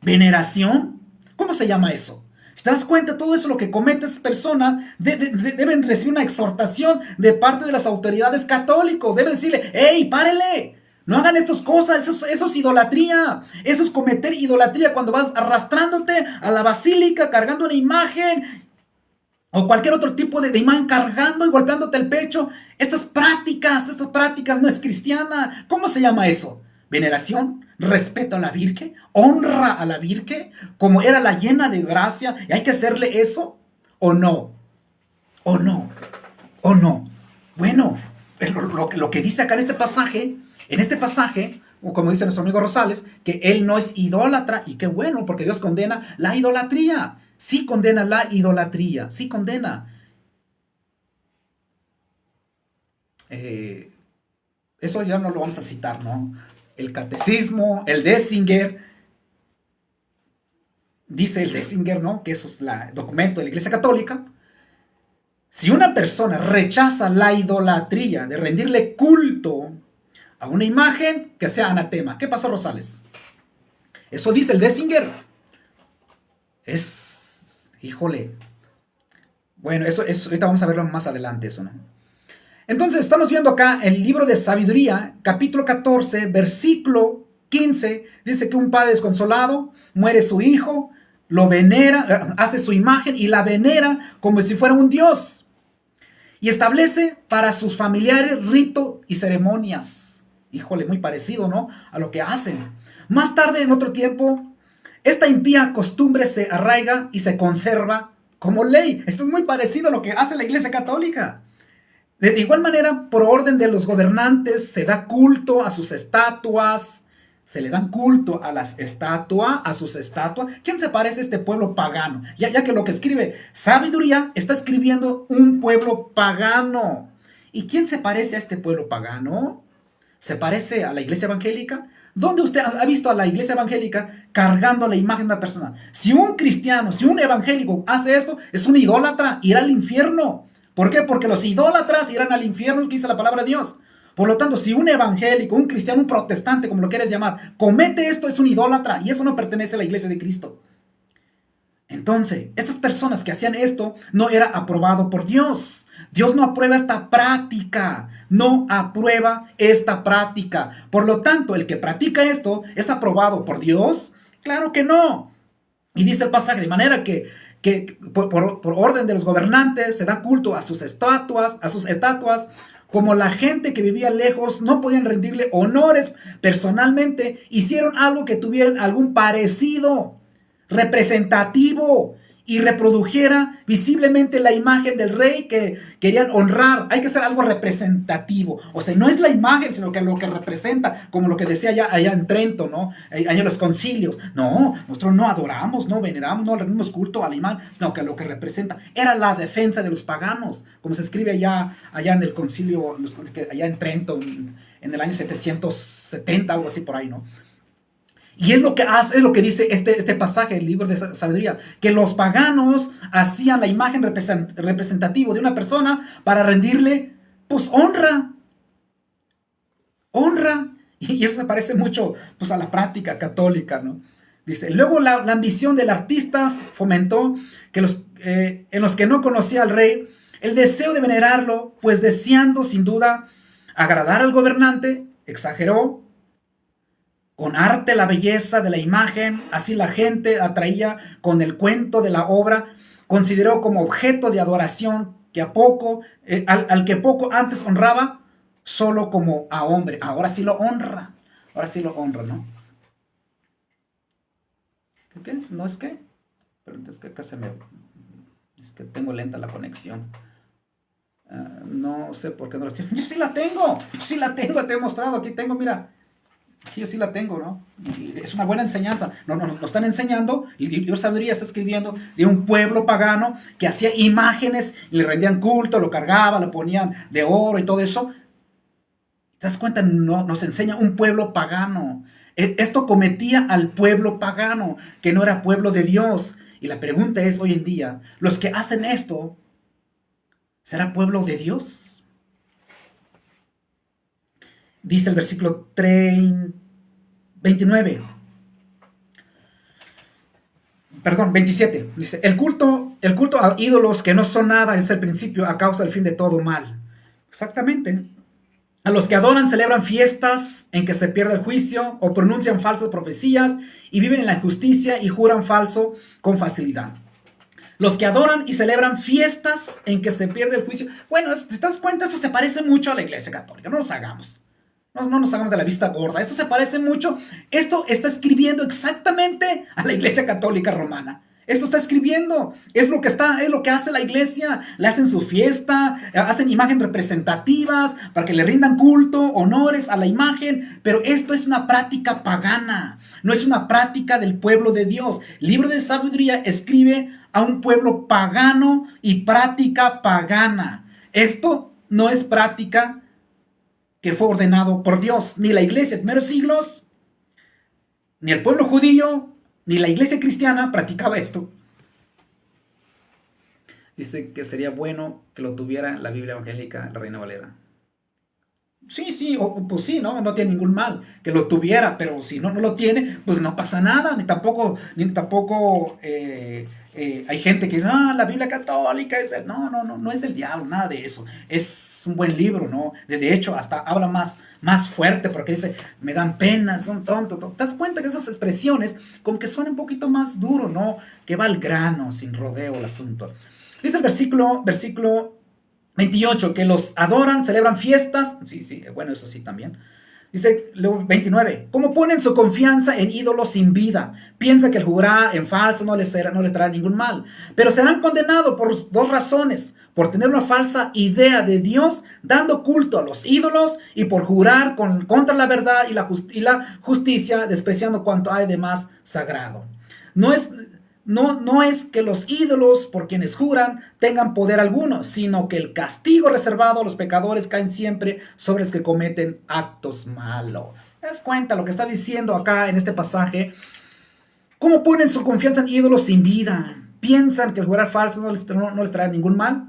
¿Veneración? ¿Cómo se llama eso? Si te das cuenta, todo eso lo que cometen esas personas deben recibir una exhortación de parte de las autoridades católicos. Deben decirle, ¡hey, párele! No hagan estas cosas, eso es idolatría. Eso es cometer idolatría cuando vas arrastrándote a la basílica, cargando una imagen o cualquier otro tipo de imagen, cargando y golpeándote el pecho. Estas prácticas no es cristiana. ¿Cómo se llama eso? veneración, respeto a la Virgen, honra a la Virgen, como era la llena de gracia, y hay que hacerle eso, o no, o no, o no. Bueno, lo que dice acá en este pasaje, o como dice nuestro amigo Rosales, que él no es idólatra, y qué bueno, porque Dios condena la idolatría. Sí condena la idolatría, sí condena. Eso ya no lo vamos a citar, ¿no? El catecismo, el Dessinger, dice el Dessinger, ¿no? Que eso es el documento de la Iglesia Católica. Si una persona rechaza la idolatría de rendirle culto a una imagen, que sea anatema. ¿Qué pasó, Rosales? Eso dice el Dessinger. Híjole. Bueno, eso ahorita vamos a verlo más adelante, eso, ¿no? Entonces, estamos viendo acá el libro de Sabiduría, capítulo 14, versículo 15, dice que un padre desconsolado, muere su hijo, lo venera, hace su imagen y la venera como si fuera un dios. Y establece para sus familiares rito y ceremonias. Híjole, muy parecido, ¿no? A lo que hacen. Más tarde, en otro tiempo, esta impía costumbre se arraiga y se conserva como ley. Esto es muy parecido a lo que hace la Iglesia Católica. De igual manera, por orden de los gobernantes, se da culto a sus estatuas, se le dan culto a las estatuas, a sus estatuas. ¿Quién se parece a este pueblo pagano? Ya que lo que escribe Sabiduría está escribiendo un pueblo pagano. ¿Y quién se parece a este pueblo pagano? ¿Se parece a la iglesia evangélica? ¿Dónde usted ha visto a la iglesia evangélica cargando la imagen de una persona? Si un cristiano, si un evangélico hace esto, es un idólatra, irá al infierno. ¿Por qué? Porque los idólatras irán al infierno, que dice la palabra de Dios. Por lo tanto, si un evangélico, un cristiano, un protestante, como lo quieres llamar, comete esto, es un idólatra y eso no pertenece a la iglesia de Cristo. Entonces, estas personas que hacían esto no era aprobado por Dios. Dios no aprueba esta práctica, no aprueba esta práctica. Por lo tanto, el que practica esto, ¿es aprobado por Dios? Claro que no. Y dice el pasaje, de manera que por orden de los gobernantes se da culto a sus estatuas, como la gente que vivía lejos no podían rendirle honores personalmente, hicieron algo que tuvieran algún parecido representativo y reprodujera visiblemente la imagen del rey que querían honrar. Hay que hacer algo representativo. O sea, no es la imagen, sino que lo que representa, como lo que decía allá en Trento, ¿no? Allá en los concilios. No, nosotros no adoramos, no veneramos, no rendimos culto a la imagen, sino que lo que representa era la defensa de los paganos, como se escribe allá en el concilio, allá en Trento, en el año 770, algo así por ahí, ¿no? Y es lo que hace, es lo que dice este pasaje, el libro de Sabiduría, que los paganos hacían la imagen representativa de una persona para rendirle, pues, honra. Y eso se parece mucho, pues, a la práctica católica, ¿no? Dice, luego la ambición del artista fomentó que en los que no conocía al rey, el deseo de venerarlo, pues deseando sin duda agradar al gobernante, exageró con arte la belleza de la imagen, así la gente atraía con el cuento de la obra, consideró como objeto de adoración que al que poco antes honraba, solo como a hombre. Ahora sí lo honra, ¿no? ¿Qué? ¿No es qué? Pero es que acá es que tengo lenta la conexión. No sé por qué no la tengo. Yo sí la tengo, te he mostrado, aquí tengo, mira. Yo sí la tengo, ¿no? Y es una buena enseñanza. Nos están enseñando, y yo Sabiduría está escribiendo de un pueblo pagano que hacía imágenes, y le rendían culto, lo cargaban, lo ponían de oro y todo eso. ¿Te das cuenta? No, nos enseña un pueblo pagano. Esto cometía al pueblo pagano, que no era pueblo de Dios. Y la pregunta es hoy en día, ¿los que hacen esto, será pueblo de Dios? Dice el versículo 29. Perdón, 27. Dice, el culto a ídolos que no son nada es el principio a causa del fin de todo mal. Exactamente. A los que adoran celebran fiestas en que se pierde el juicio o pronuncian falsas profecías y viven en la injusticia y juran falso con facilidad. Los que adoran y celebran fiestas en que se pierde el juicio. Bueno, si te das cuenta, eso se parece mucho a la Iglesia Católica. No nos hagamos. No nos hagamos de la vista gorda. Esto se parece mucho. Esto está escribiendo exactamente a la Iglesia Católica Romana. Esto está escribiendo. Es lo que hace la iglesia. Le hacen su fiesta, hacen imágenes representativas para que le rindan culto, honores a la imagen. Pero esto es una práctica pagana. No es una práctica del pueblo de Dios. El libro de sabiduría escribe a un pueblo pagano y práctica pagana. Esto no es práctica que fue ordenado por Dios. Ni la iglesia de primeros siglos, ni el pueblo judío, ni la iglesia cristiana practicaba esto. Dice que sería bueno que lo tuviera la Biblia evangélica, la Reina Valera. Sí, pues sí, ¿no? No tiene ningún mal que lo tuviera, pero si no lo tiene, pues no pasa nada, ni tampoco hay gente que dice, la Biblia católica es no es del diablo, nada de eso. Es un buen libro, ¿no? De hecho, hasta habla más fuerte porque dice, me dan pena, son tontos. ¿Te das cuenta que esas expresiones como que suenan un poquito más duro, ¿no? Que va al grano, sin rodeo el asunto. Dice el versículo 28, que los adoran, celebran fiestas. Sí, bueno, eso sí también. Dice 29, ¿cómo ponen su confianza en ídolos sin vida? Piensa que el jurar en falso no les traerá ningún mal. Pero serán condenados por dos razones. Por tener una falsa idea de Dios, dando culto a los ídolos, y por jurar contra la verdad y la justicia, despreciando cuanto hay de más sagrado. No es que los ídolos por quienes juran tengan poder alguno, sino que el castigo reservado a los pecadores caen siempre sobre los que cometen actos malos. ¿Te das cuenta lo que está diciendo acá en este pasaje? ¿Cómo ponen su confianza en ídolos sin vida? Piensan que el jurar falso no les traerá ningún mal,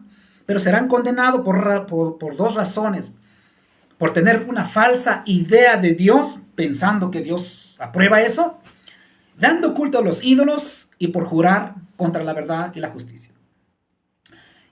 pero serán condenados por dos razones. Por tener una falsa idea de Dios, pensando que Dios aprueba eso, dando culto a los ídolos, y por jurar contra la verdad y la justicia.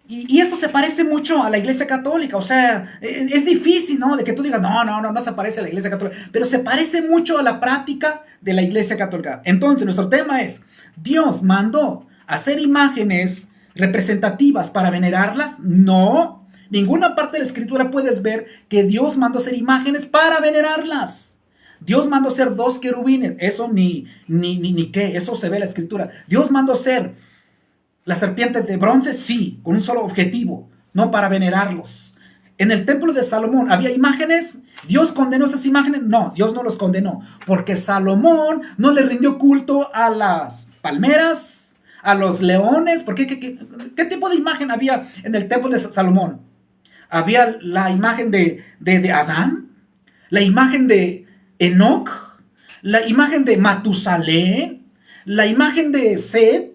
Y esto se parece mucho a la Iglesia Católica. O sea, es difícil, ¿no? De que tú digas, no se parece a la Iglesia Católica. Pero se parece mucho a la práctica de la Iglesia Católica. Entonces, nuestro tema es, ¿Dios mandó hacer imágenes representativas para venerarlas? No. Ninguna parte de la Escritura puedes ver que Dios mandó hacer imágenes para venerarlas. Dios mandó ser dos querubines, eso ni qué, eso se ve en la escritura. Dios mandó ser la serpiente de bronce, sí, con un solo objetivo, no para venerarlos. En el templo de Salomón había imágenes, ¿Dios condenó esas imágenes? No, Dios no los condenó, porque Salomón no le rindió culto a las palmeras, a los leones. ¿Por qué? ¿Qué tipo de imagen había en el templo de Salomón? Había la imagen de Adán, la imagen de Enoc, la imagen de Matusalén, la imagen de Set,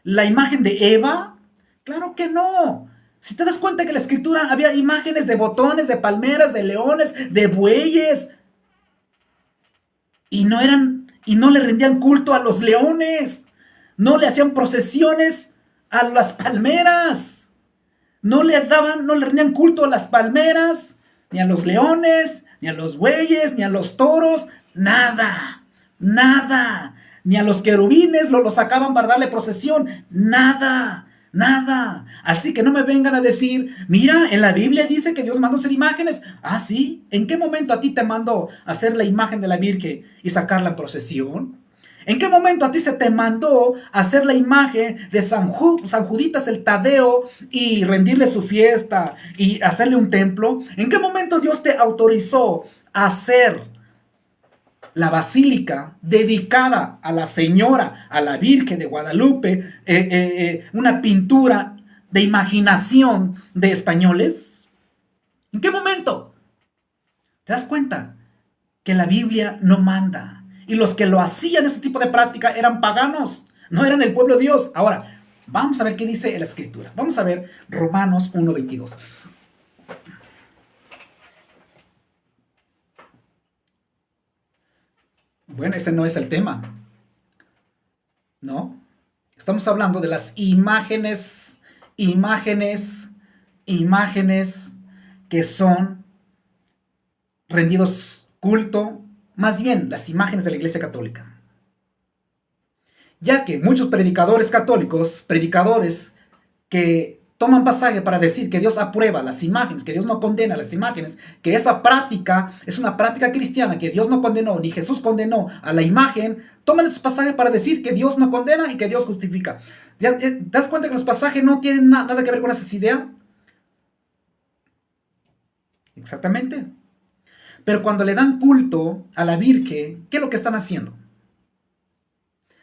la imagen de Eva. Claro que no. Si te das cuenta que en la escritura había imágenes de botones, de palmeras, de leones, de bueyes, y no le rendían culto a los leones, no le hacían procesiones a las palmeras, no le rendían culto a las palmeras, ni a los leones, ni a los bueyes, ni a los toros, nada, ni a los querubines los sacaban para darle procesión, nada. Así que no me vengan a decir, mira, en la Biblia dice que Dios mandó hacer imágenes. Ah, sí, ¿en qué momento a ti te mandó hacer la imagen de la Virgen y sacarla en procesión? ¿En qué momento a ti se te mandó hacer la imagen de San Juditas el Tadeo y rendirle su fiesta y hacerle un templo? ¿En qué momento Dios te autorizó a hacer la basílica dedicada a la Señora, a la Virgen de Guadalupe, una pintura de imaginación de españoles? ¿En qué momento? ¿Te das cuenta que la Biblia no manda? Y los que lo hacían, ese tipo de práctica, eran paganos, no eran el pueblo de Dios. Ahora, vamos a ver qué dice en la Escritura. Vamos a ver Romanos 1:22. Bueno, ese no es el tema, ¿no? Estamos hablando de las imágenes que son rendidos culto, más bien las imágenes de la Iglesia Católica. Ya que muchos predicadores católicos, predicadores que toman pasaje para decir que Dios aprueba las imágenes, que Dios no condena las imágenes, que esa práctica es una práctica cristiana, que Dios no condenó, ni Jesús condenó a la imagen, toman esos pasajes para decir que Dios no condena y que Dios justifica. ¿Te das cuenta que los pasajes no tienen nada que ver con esas ideas? Exactamente. Pero cuando le dan culto a la Virgen, ¿qué es lo que están haciendo?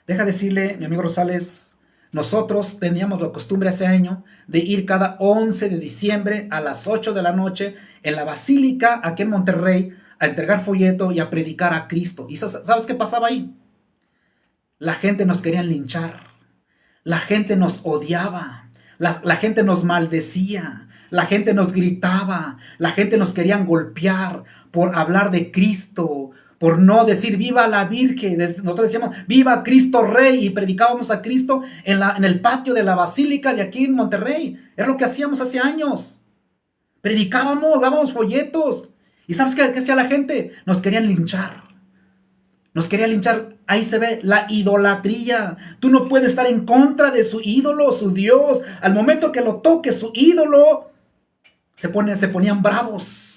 Deja decirle, mi amigo Rosales, nosotros teníamos la costumbre hace año de ir cada 11 de diciembre a las 8 de la noche en la Basílica, aquí en Monterrey, a entregar folleto y a predicar a Cristo. ¿Y sabes qué pasaba ahí? La gente nos quería linchar, la gente nos odiaba, la gente nos maldecía, la gente nos gritaba, la gente nos querían golpear por hablar de Cristo, por no decir viva la Virgen. Nosotros decíamos viva Cristo Rey y predicábamos a Cristo en el patio de la Basílica de aquí en Monterrey. Era lo que hacíamos hace años. Predicábamos, dábamos folletos. ¿Y sabes qué hacía la gente? Nos querían linchar. Nos querían linchar. Ahí se ve la idolatría. Tú no puedes estar en contra de su ídolo, su Dios. Al momento que lo toque su ídolo, se ponían bravos.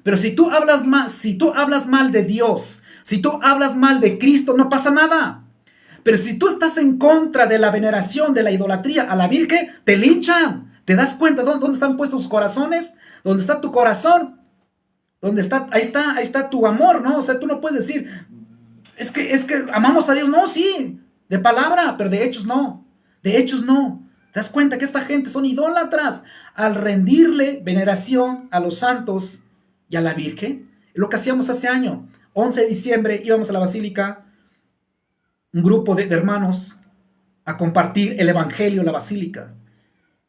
Pero si tú hablas mal de Dios, si tú hablas mal de Cristo, no pasa nada. Pero si tú estás en contra de la veneración, de la idolatría a la Virgen, te linchan. ¿Te das cuenta dónde están puestos sus corazones? ¿Dónde está tu corazón? Ahí está tu amor, ¿no? O sea, tú no puedes decir, es que amamos a Dios. No, sí, de palabra, pero de hechos no. De hechos no. ¿Te das cuenta que esta gente son idólatras al rendirle veneración a los santos y a la Virgen? Lo que hacíamos hace año, 11 de diciembre, íbamos a la Basílica, un grupo de hermanos, a compartir el Evangelio en la Basílica,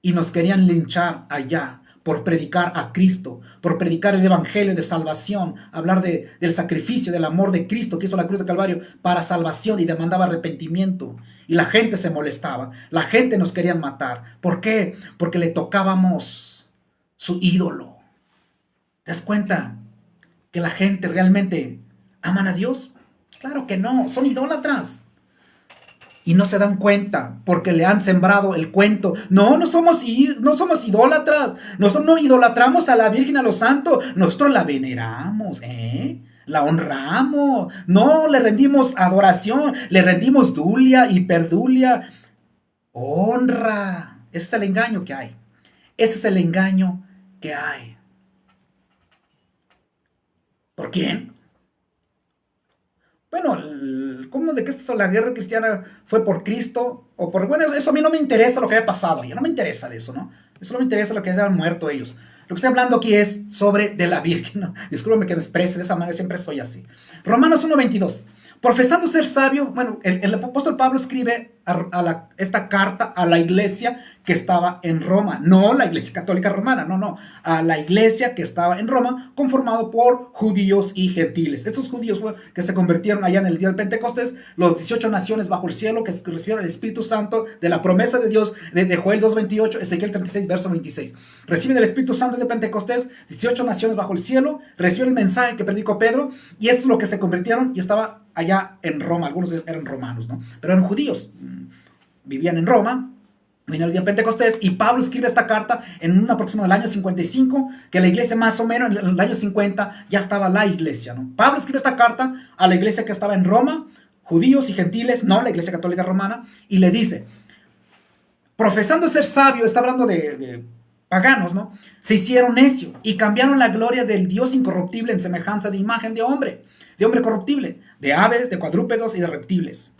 y nos querían linchar allá por predicar a Cristo, por predicar el Evangelio de salvación, hablar del sacrificio, del amor de Cristo que hizo la cruz de Calvario para salvación, y demandaba arrepentimiento. Y la gente se molestaba, la gente nos quería matar. ¿Por qué? Porque le tocábamos su ídolo. ¿Te das cuenta que la gente realmente aman a Dios? Claro que no, son idólatras. Y no se dan cuenta porque le han sembrado el cuento. No somos idólatras. Nosotros no idolatramos a la Virgen, a los santos. Nosotros la veneramos, la honramos. No le rendimos adoración, le rendimos dulia, hiperdulia, honra. Ese es el engaño que hay. Ese es el engaño que hay. ¿Por quién? Bueno, ¿cómo de qué la guerra cristiana fue por Cristo? Bueno, eso a mí no me interesa lo que haya pasado. Ya no me interesa de eso, ¿no? Eso no me interesa lo que hayan muerto ellos. Lo que estoy hablando aquí es sobre de la Virgen, ¿no? Discúlpeme que me exprese de esa manera, siempre soy así. Romanos 1:22. Profesando ser sabio, bueno, el apóstol Pablo escribe esta carta a la iglesia que estaba en Roma, no la iglesia católica romana, no, a la iglesia que estaba en Roma, conformado por judíos y gentiles. Estos judíos que se convirtieron allá en el día del Pentecostés, los 18 naciones bajo el cielo que recibieron el Espíritu Santo de la promesa de Dios, de Joel 2:28, Ezequiel 36, verso 26. Reciben el Espíritu Santo de Pentecostés, 18 naciones bajo el cielo, reciben el mensaje que predicó Pedro, y eso es lo que se convirtieron, y estaba allá en Roma. Algunos eran romanos, ¿no? Pero eran judíos, vivían en Roma. Vino el día de Pentecostés y Pablo escribe esta carta en un aproximado del año 55, que la iglesia más o menos en el año 50 ya estaba la iglesia, ¿no? Pablo escribe esta carta a la iglesia que estaba en Roma, judíos y gentiles, no la iglesia católica romana, y le dice, profesando ser sabio, está hablando de paganos, ¿no? Se hicieron necios y cambiaron la gloria del Dios incorruptible en semejanza de imagen de hombre corruptible, de aves, de cuadrúpedos y de reptiles.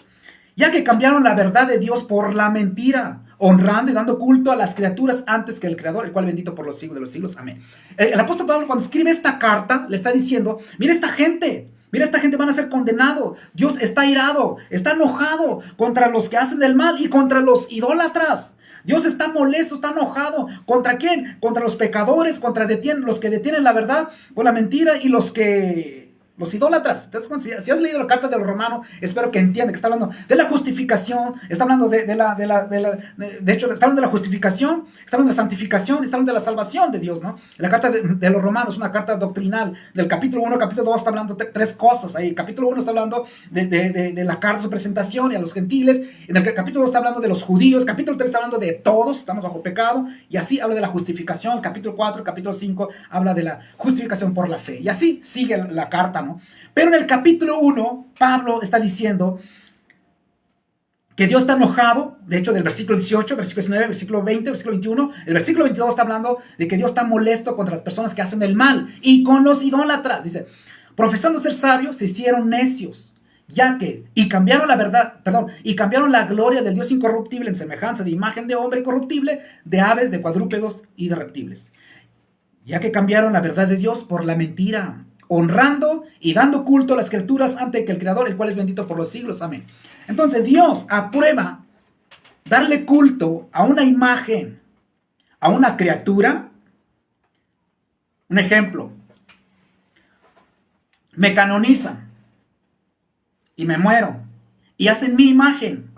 Ya que cambiaron la verdad de Dios por la mentira, honrando y dando culto a las criaturas antes que el Creador, el cual bendito por los siglos de los siglos. Amén. El apóstol Pablo, cuando escribe esta carta, le está diciendo, mira esta gente van a ser condenados. Dios está irado, está enojado contra los que hacen el mal y contra los idólatras. Dios está molesto, está enojado. ¿Contra quién? Contra los pecadores, contra los que detienen la verdad con la mentira, y los que Los idólatras. Si has leído la carta de los romanos, espero que entiendan que está hablando de la justificación, está hablando de hecho, está hablando de la justificación, está hablando de santificación, está hablando de la salvación de Dios, ¿no? La carta de los romanos, una carta doctrinal, del capítulo 1, capítulo 2, está hablando de tres cosas ahí. El capítulo 1 está hablando de la carta de su presentación y a los gentiles, en el capítulo 2 está hablando de los judíos, el capítulo 3 está hablando de todos, estamos bajo pecado, y así habla de la justificación, el capítulo 4, el capítulo 5 habla de la justificación por la fe, y así sigue la carta, ¿no? Pero en el capítulo 1, Pablo está diciendo que Dios está enojado. De hecho, del versículo 18, versículo 19, versículo 20, versículo 21, el versículo 22 está hablando de que Dios está molesto contra las personas que hacen el mal y con los idólatras. Dice, profesando ser sabios, se hicieron necios, y cambiaron la verdad, y cambiaron la gloria del Dios incorruptible en semejanza de imagen de hombre corruptible, de aves, de cuadrúpedos y de reptiles. Ya que cambiaron la verdad de Dios por la mentira, honrando y dando culto a las criaturas ante que el Creador, el cual es bendito por los siglos. Amén. Entonces Dios aprueba darle culto a una imagen, a una criatura. Un ejemplo, me canonizan y me muero y hacen mi imagen.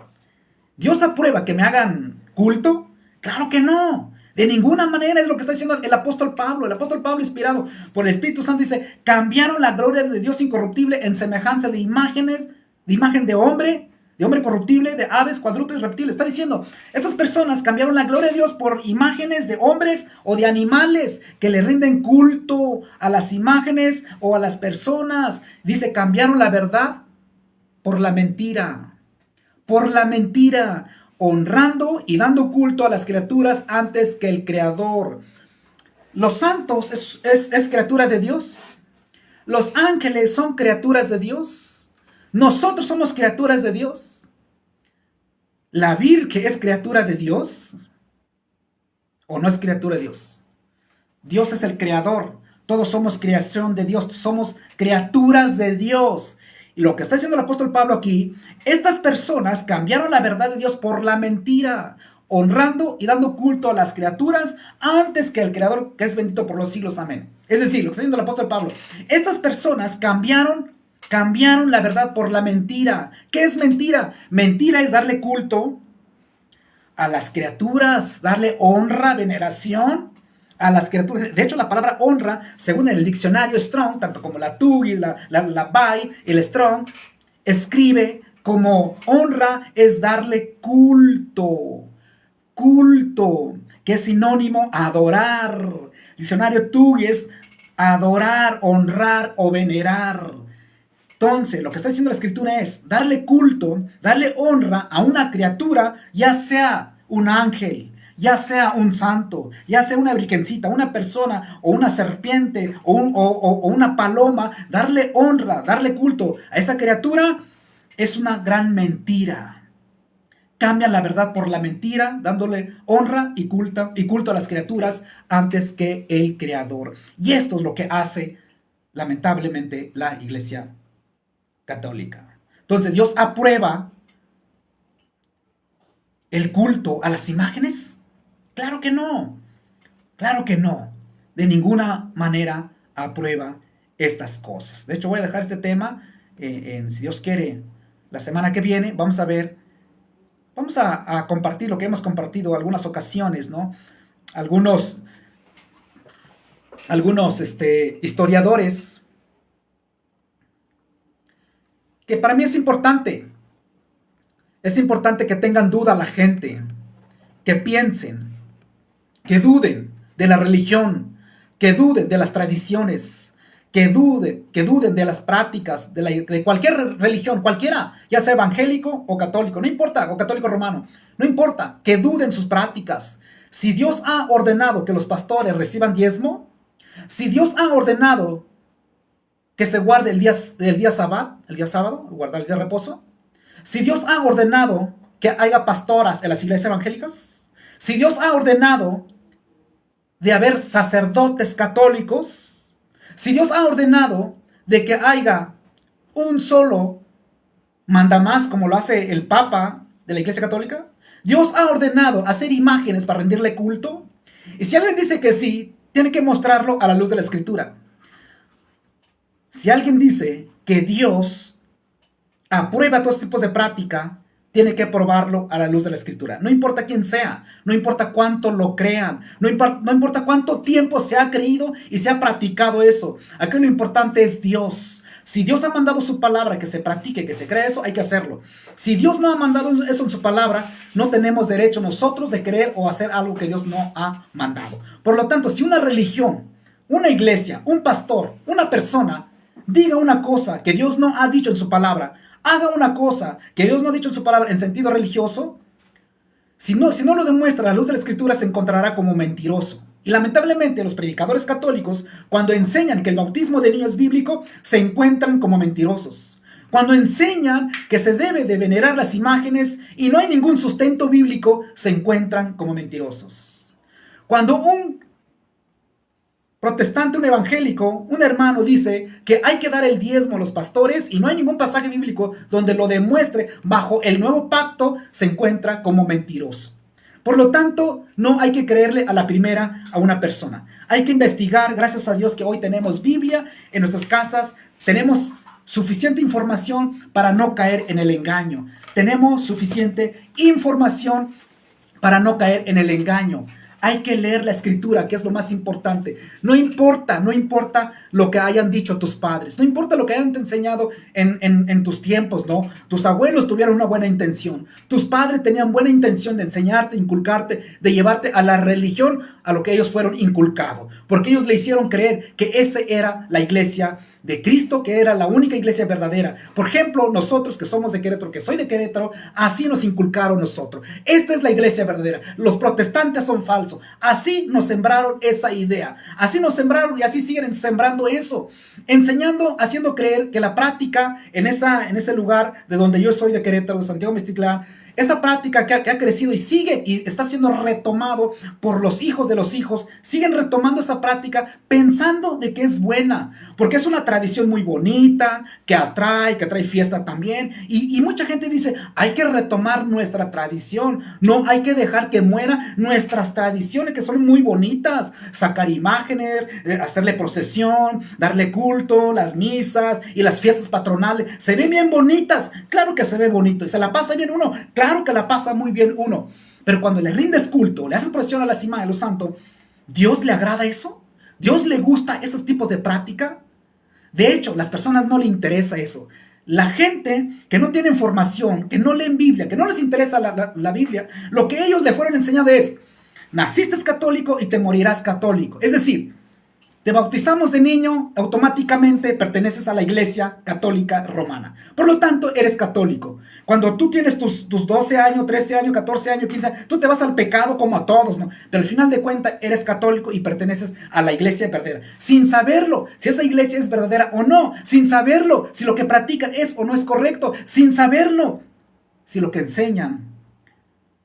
¿Dios aprueba que me hagan culto? Claro que no. De ninguna manera. Es lo que está diciendo el apóstol Pablo. El apóstol Pablo, inspirado por el Espíritu Santo, dice, cambiaron la gloria de Dios incorruptible en semejanza de imágenes, de imagen de hombre corruptible, de aves, cuadrúpedos, reptiles. Está diciendo, estas personas cambiaron la gloria de Dios por imágenes de hombres o de animales que le rinden culto a las imágenes o a las personas. Dice, cambiaron la verdad por la mentira. Por la mentira, honrando y dando culto a las criaturas antes que el Creador. Los santos es criatura de Dios. Los ángeles son criaturas de Dios. Nosotros somos criaturas de Dios. ¿La Virgen es criatura de Dios o no es criatura de Dios? Dios es el creador. Todos somos creación de Dios. Somos criaturas de Dios. Y lo que está diciendo el apóstol Pablo aquí, estas personas cambiaron la verdad de Dios por la mentira, honrando y dando culto a las criaturas antes que el Creador, que es bendito por los siglos. Amén. Es decir, lo que está diciendo el apóstol Pablo, estas personas cambiaron la verdad por la mentira. ¿Qué es mentira? Mentira es darle culto a las criaturas, darle honra, veneración a las criaturas. De hecho, la palabra honra, según el diccionario Strong, tanto como la TUG y la BAI, el Strong, escribe como honra es darle culto, que es sinónimo a adorar. El diccionario TUG es adorar, honrar o venerar. Entonces, lo que está diciendo la Escritura es darle culto, darle honra a una criatura, ya sea un ángel, ya sea un santo, ya sea una virgencita, una persona o una serpiente o una paloma. Darle honra, darle culto a esa criatura es una gran mentira. Cambian la verdad por la mentira, dándole honra y culto a las criaturas antes que el Creador. Y esto es lo que hace, lamentablemente, la Iglesia Católica. Entonces, ¿Dios aprueba el culto a las imágenes? Claro que no. Claro que no. De ninguna manera aprueba estas cosas. De hecho, voy a dejar este tema, si Dios quiere, la semana que viene. Vamos a compartir lo que hemos compartido en algunas ocasiones, ¿no? Algunos historiadores, que para mí es importante que tengan duda la gente, que piensen, que duden de la religión, que duden de las tradiciones, que duden de las prácticas de cualquier religión, cualquiera, ya sea evangélico o católico, no importa, o católico romano, no importa, que duden sus prácticas. Si Dios ha ordenado que los pastores reciban diezmo, si Dios ha ordenado que se guarde el día sábado, guardar el día de reposo, si Dios ha ordenado que haya pastoras en las iglesias evangélicas, si Dios ha ordenado de haber sacerdotes católicos, si Dios ha ordenado de que haya un solo mandamás, como lo hace el Papa de la Iglesia Católica, Dios ha ordenado hacer imágenes para rendirle culto, y si alguien dice que sí, tiene que mostrarlo a la luz de la Escritura. Si alguien dice que Dios aprueba todos tipos de práctica, tiene que probarlo a la luz de la Escritura. No importa quién sea, no importa cuánto lo crean, no importa cuánto tiempo se ha creído y se ha practicado eso. Aquí lo importante es Dios. Si Dios ha mandado su palabra que se practique, que se crea eso, hay que hacerlo. Si Dios no ha mandado eso en su palabra, no tenemos derecho nosotros de creer o hacer algo que Dios no ha mandado. Por lo tanto, si una religión, una iglesia, un pastor, una persona diga una cosa que Dios no ha dicho en su palabra, haga una cosa que Dios no ha dicho en su palabra en sentido religioso, si no lo demuestra a la luz de la Escritura, se encontrará como mentiroso. Y lamentablemente los predicadores católicos, cuando enseñan que el bautismo de niños es bíblico, se encuentran como mentirosos. Cuando enseñan que se debe de venerar las imágenes y no hay ningún sustento bíblico, se encuentran como mentirosos. Cuando un protestante, un evangélico, un hermano dice que hay que dar el diezmo a los pastores y no hay ningún pasaje bíblico donde lo demuestre bajo el nuevo pacto, se encuentra como mentiroso. Por lo tanto, no hay que creerle a la primera a una persona. Hay que investigar, gracias a Dios que hoy tenemos Biblia en nuestras casas, tenemos suficiente información para no caer en el engaño. Tenemos suficiente información para no caer en el engaño. Hay que leer la Escritura, que es lo más importante. No importa lo que hayan dicho tus padres, no importa lo que hayan enseñado en tus tiempos, ¿no? Tus abuelos tuvieron una buena intención, tus padres tenían buena intención de enseñarte, inculcarte, de llevarte a la religión, a lo que ellos fueron inculcados, porque ellos le hicieron creer que esa era la iglesia de Cristo, que era la única iglesia verdadera. Por ejemplo, nosotros que somos de Querétaro, que soy de Querétaro, así nos inculcaron nosotros. Esta es la iglesia verdadera. Los protestantes son falsos. Así nos sembraron esa idea. Así nos sembraron y así siguen sembrando eso. Enseñando, haciendo creer que la práctica en ese lugar de donde yo soy de Querétaro, de Santiago Mixtitlán, esta práctica que ha crecido y sigue y está siendo retomado por los hijos de los hijos, siguen retomando esa práctica pensando de que es buena, porque es una tradición muy bonita, que trae fiesta también, y mucha gente dice, hay que retomar nuestra tradición, no hay que dejar que muera nuestras tradiciones que son muy bonitas, sacar imágenes, hacerle procesión, darle culto, las misas y las fiestas patronales, se ven bien bonitas, claro que se ve bonito, y se la pasa bien uno, claro que la pasa muy bien uno, pero cuando le rindes culto, le haces procesión a las imágenes de los santos, ¿Dios le agrada eso? ¿Dios le gusta esos tipos de práctica? De hecho, a las personas no le interesa eso. La gente que no tiene formación, que no leen Biblia, que no les interesa la Biblia, lo que ellos le fueron enseñando es, naciste católico y te morirás católico. Es decir, te bautizamos de niño, automáticamente perteneces a la iglesia católica romana. Por lo tanto, eres católico. Cuando tú tienes tus 12 años, 13 años, 14 años, 15 años, tú te vas al pecado como a todos, ¿no? Pero al final de cuentas, eres católico y perteneces a la iglesia verdadera. Sin saberlo, si esa iglesia es verdadera o no. Sin saberlo, si lo que practican es o no es correcto. Sin saberlo, si lo que enseñan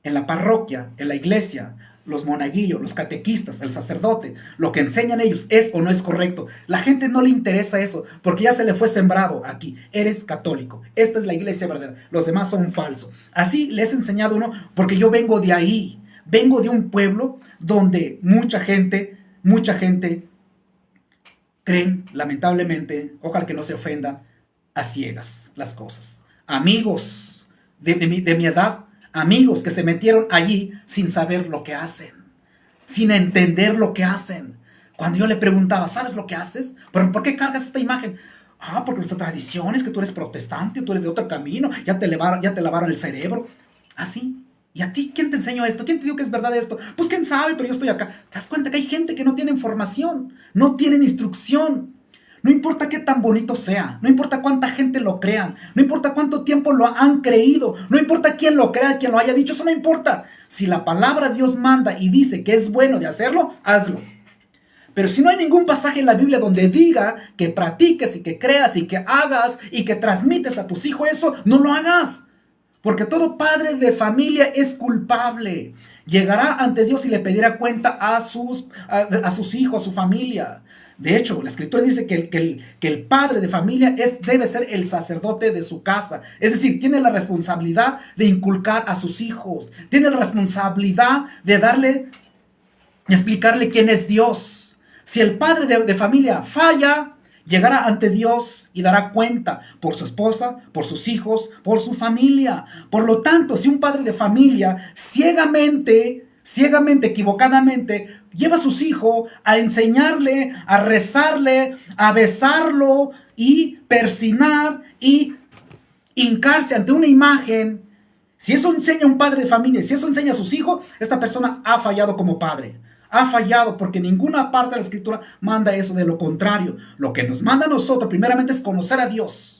en la parroquia, en la iglesia, los monaguillos, los catequistas, el sacerdote, lo que enseñan ellos es o no es correcto. La gente no le interesa eso, porque ya se le fue sembrado aquí. Eres católico, esta es la iglesia verdadera, los demás son falsos. Así les he enseñado uno, porque yo vengo de ahí, vengo de un pueblo donde mucha gente creen, lamentablemente, ojalá que no se ofenda, a ciegas las cosas. Amigos de mi edad, amigos que se metieron allí sin saber lo que hacen, sin entender lo que hacen. Cuando yo le preguntaba, ¿sabes lo que haces? ¿Pero por qué cargas esta imagen? Porque nuestra tradición es que tú eres protestante, tú eres de otro camino, ya te lavaron el cerebro. Así. ¿Y a ti quién te enseñó esto? ¿Quién te dijo que es verdad esto? Pues quién sabe, pero yo estoy acá. ¿Te das cuenta que hay gente que no tiene información, no tienen instrucción? No importa qué tan bonito sea, no importa cuánta gente lo crean, no importa cuánto tiempo lo han creído, no importa quién lo crea, quién lo haya dicho, eso no importa. Si la palabra Dios manda y dice que es bueno de hacerlo, hazlo. Pero si no hay ningún pasaje en la Biblia donde diga que practiques y que creas y que hagas y que transmites a tus hijos eso, no lo hagas. Porque todo padre de familia es culpable. Llegará ante Dios y le pedirá cuenta a sus hijos, a su familia. De hecho, la Escritura dice que el padre de familia debe ser el sacerdote de su casa. Es decir, tiene la responsabilidad de inculcar a sus hijos. Tiene la responsabilidad de explicarle quién es Dios. Si el padre de familia falla Llegará ante Dios y dará cuenta por su esposa, por sus hijos, por su familia. Por lo tanto, si un padre de familia ciegamente, equivocadamente, lleva a sus hijos a enseñarle, a rezarle, a besarlo y persinar y hincarse ante una imagen, si eso enseña a un padre de familia, si eso enseña a sus hijos, esta persona ha fallado como padre. Ha fallado porque ninguna parte de la escritura manda eso, de lo contrario. Lo que nos manda a nosotros primeramente es conocer a Dios.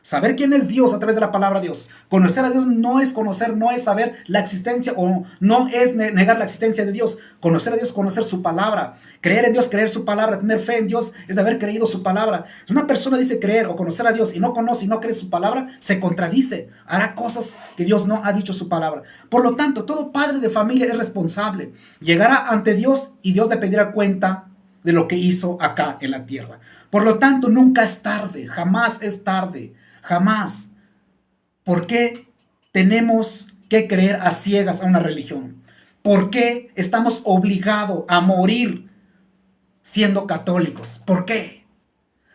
Saber quién es Dios a través de la palabra de Dios. Conocer a Dios no es conocer, no es saber la existencia o no es negar la existencia de Dios. Conocer a Dios, conocer su palabra. Creer en Dios, creer su palabra. Tener fe en Dios es de haber creído su palabra. Si una persona dice creer o conocer a Dios y no conoce y no cree su palabra, se contradice. Hará cosas que Dios no ha dicho su palabra. Por lo tanto, todo padre de familia es responsable. Llegará ante Dios y Dios le pedirá cuenta de lo que hizo acá en la tierra. Por lo tanto, nunca es tarde, jamás es tarde. Jamás. ¿Por qué tenemos que creer a ciegas a una religión? ¿Por qué estamos obligados a morir siendo católicos? ¿Por qué?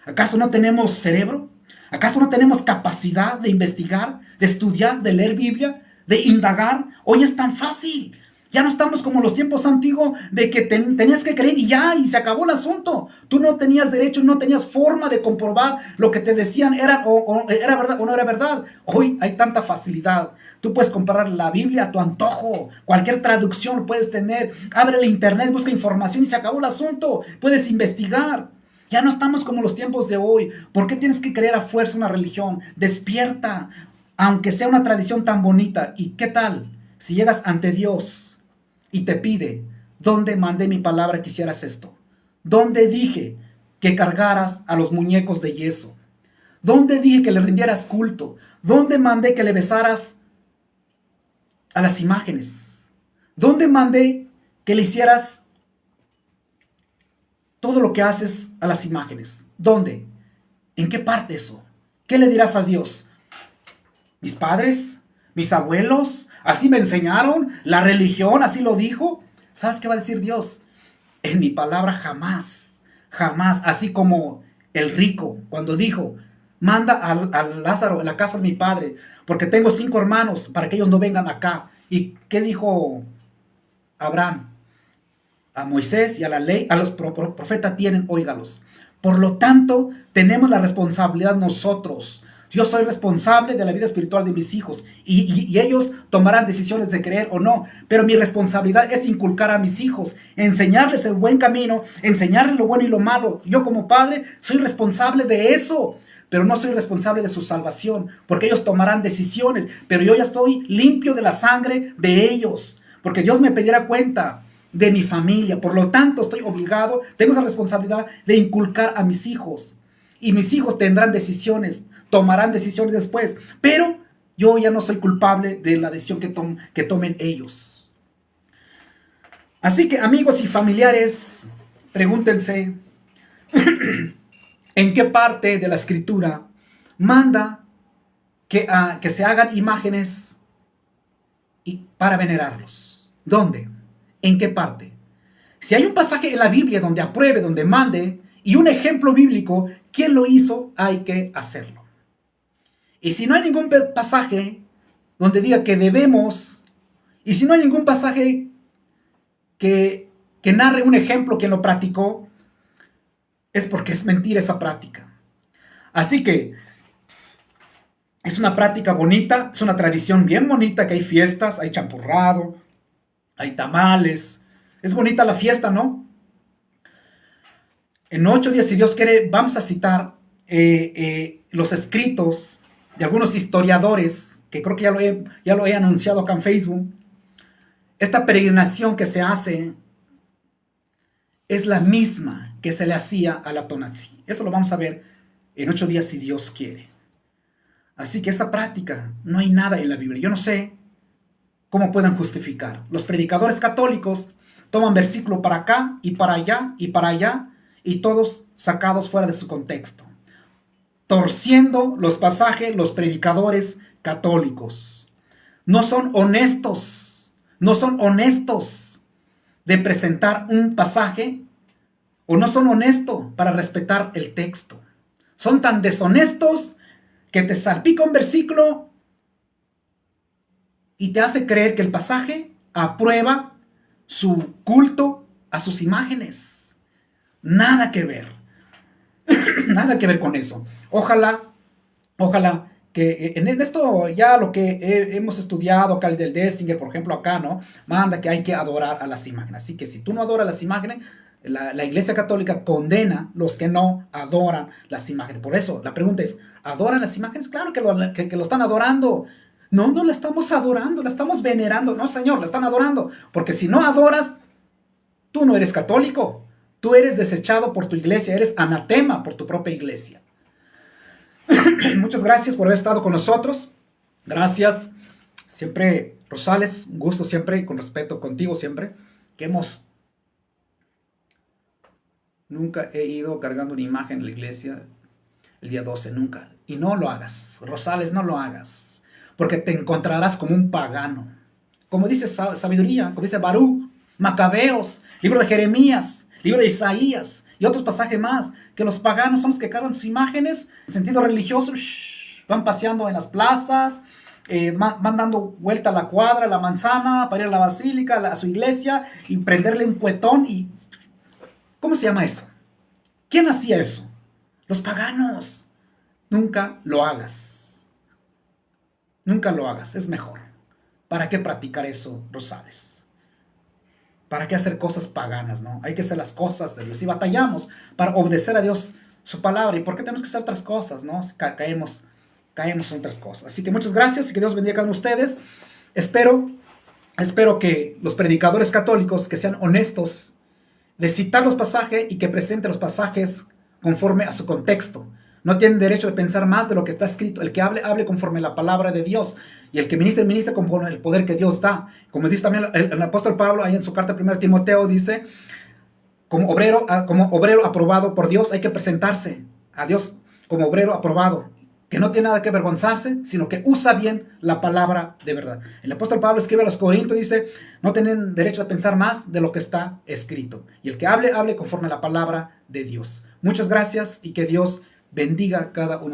¿Acaso no tenemos cerebro? ¿Acaso no tenemos capacidad de investigar, de estudiar, de leer Biblia, de indagar? Hoy es tan fácil. Ya no estamos como los tiempos antiguos de que tenías que creer y ya, y se acabó el asunto. Tú no tenías derecho, no tenías forma de comprobar lo que te decían era verdad o no era verdad. Hoy hay tanta facilidad. Tú puedes comparar la Biblia a tu antojo. Cualquier traducción lo puedes tener. Abre el internet, busca información y se acabó el asunto. Puedes investigar. Ya no estamos como los tiempos de hoy. ¿Por qué tienes que creer a fuerza una religión? Despierta, aunque sea una tradición tan bonita. ¿Y qué tal si llegas ante Dios y te pide: ¿dónde mandé mi palabra que hicieras esto? ¿Dónde dije que cargaras a los muñecos de yeso? ¿Dónde dije que le rindieras culto? ¿Dónde mandé que le besaras a las imágenes? ¿Dónde mandé que le hicieras todo lo que haces a las imágenes? ¿Dónde? ¿En qué parte eso? ¿Qué le dirás a Dios? ¿Mis padres? ¿Mis abuelos? ¿Así me enseñaron? ¿La religión así lo dijo? ¿Sabes qué va a decir Dios? En mi palabra jamás, jamás. Así como el rico cuando dijo: manda a Lázaro en la casa de mi padre, porque tengo 5 hermanos, para que ellos no vengan acá. ¿Y qué dijo Abraham? A Moisés y a la ley, a los profetas tienen, óigalos. Por lo tanto, tenemos la responsabilidad nosotros. Yo soy responsable de la vida espiritual de mis hijos y ellos tomarán decisiones de creer o no, pero mi responsabilidad es inculcar a mis hijos, enseñarles el buen camino, enseñarles lo bueno y lo malo. Yo como padre soy responsable de eso, pero no soy responsable de su salvación, porque ellos tomarán decisiones, pero yo ya estoy limpio de la sangre de ellos, porque Dios me pedirá cuenta de mi familia. Por lo tanto, estoy obligado, tengo esa responsabilidad de inculcar a mis hijos, y mis hijos tendrán decisiones, tomarán decisiones después, pero yo ya no soy culpable de la decisión que tomen ellos. Así que, amigos y familiares, pregúntense en qué parte de la escritura manda que se hagan imágenes para venerarlos. ¿Dónde? ¿En qué parte? Si hay un pasaje en la Biblia donde apruebe, donde mande, y un ejemplo bíblico, ¿quién lo hizo? Hay que hacerlo. Y si no hay ningún pasaje donde diga que debemos, y si no hay ningún pasaje que narre un ejemplo quien lo practicó, es porque es mentira esa práctica. Así que es una práctica bonita, es una tradición bien bonita, que hay fiestas, hay champurrado, hay tamales. Es bonita la fiesta, ¿no? En 8 días, si Dios quiere, vamos a citar los escritos de algunos historiadores, que creo que ya lo he anunciado acá en Facebook. Esta peregrinación que se hace es la misma que se le hacía a la Tonantzin. Eso lo vamos a ver en 8 días, si Dios quiere. Así que esta práctica no hay nada en la Biblia. Yo no sé cómo puedan justificar. Los predicadores católicos toman versículo para acá y para allá y para allá, y todos sacados fuera de su contexto, torciendo los pasajes. Los predicadores católicos no son honestos de presentar un pasaje, o no son honestos para respetar el texto. Son tan deshonestos que te salpica un versículo y te hace creer que el pasaje aprueba su culto a sus imágenes. Nada que ver. Nada que ver con eso. Ojalá que en esto ya lo que hemos estudiado acá, el del Dessinger, por ejemplo, acá, ¿no? Manda que hay que adorar a las imágenes. Así que si tú no adoras las imágenes, la Iglesia Católica condena los que no adoran las imágenes. Por eso, la pregunta es, ¿adoran las imágenes? Claro que lo están adorando. No, no la estamos adorando, la estamos venerando. No, Señor, la están adorando. Porque si no adoras, tú no eres católico. Tú eres desechado por tu iglesia, eres anatema por tu propia iglesia. Muchas gracias por haber estado con nosotros. Gracias. Siempre, Rosales, un gusto siempre, con respeto contigo siempre, que nunca he ido cargando una imagen en la iglesia el día 12, nunca. Y no lo hagas, Rosales, no lo hagas, porque te encontrarás como un pagano. Como dice Sabiduría, como dice Baruch, Macabeos, libro de Jeremías, libro de Isaías y otros pasajes más, que los paganos son los que cargan sus imágenes en sentido religioso, van paseando en las plazas, van dando vuelta a la cuadra, a la manzana, para ir a la basílica, a su iglesia, y prenderle un cuetón. Y ¿cómo se llama eso? ¿Quién hacía eso? Los paganos. Nunca lo hagas. Nunca lo hagas, es mejor. ¿Para qué practicar eso, Rosales? ¿Para qué hacer cosas paganas, no? Hay que hacer las cosas de Dios. Y batallamos para obedecer a Dios su palabra. ¿Y por qué tenemos que hacer otras cosas, no? Caemos en otras cosas. Así que muchas gracias y que Dios bendiga a cada uno de ustedes. Espero que los predicadores católicos que sean honestos de citar los pasajes y que presenten los pasajes conforme a su contexto. No tienen derecho de pensar más de lo que está escrito. El que hable conforme a la palabra de Dios. Y el que ministre conforme al poder que Dios da. Como dice también el apóstol Pablo, ahí en su carta 1 Timoteo, dice, como obrero aprobado por Dios, hay que presentarse a Dios como obrero aprobado, que no tiene nada que avergonzarse, sino que usa bien la palabra de verdad. El apóstol Pablo escribe a los Corintios, dice, no tienen derecho a pensar más de lo que está escrito. Y el que hable conforme a la palabra de Dios. Muchas gracias y que Dios bendiga a cada uno.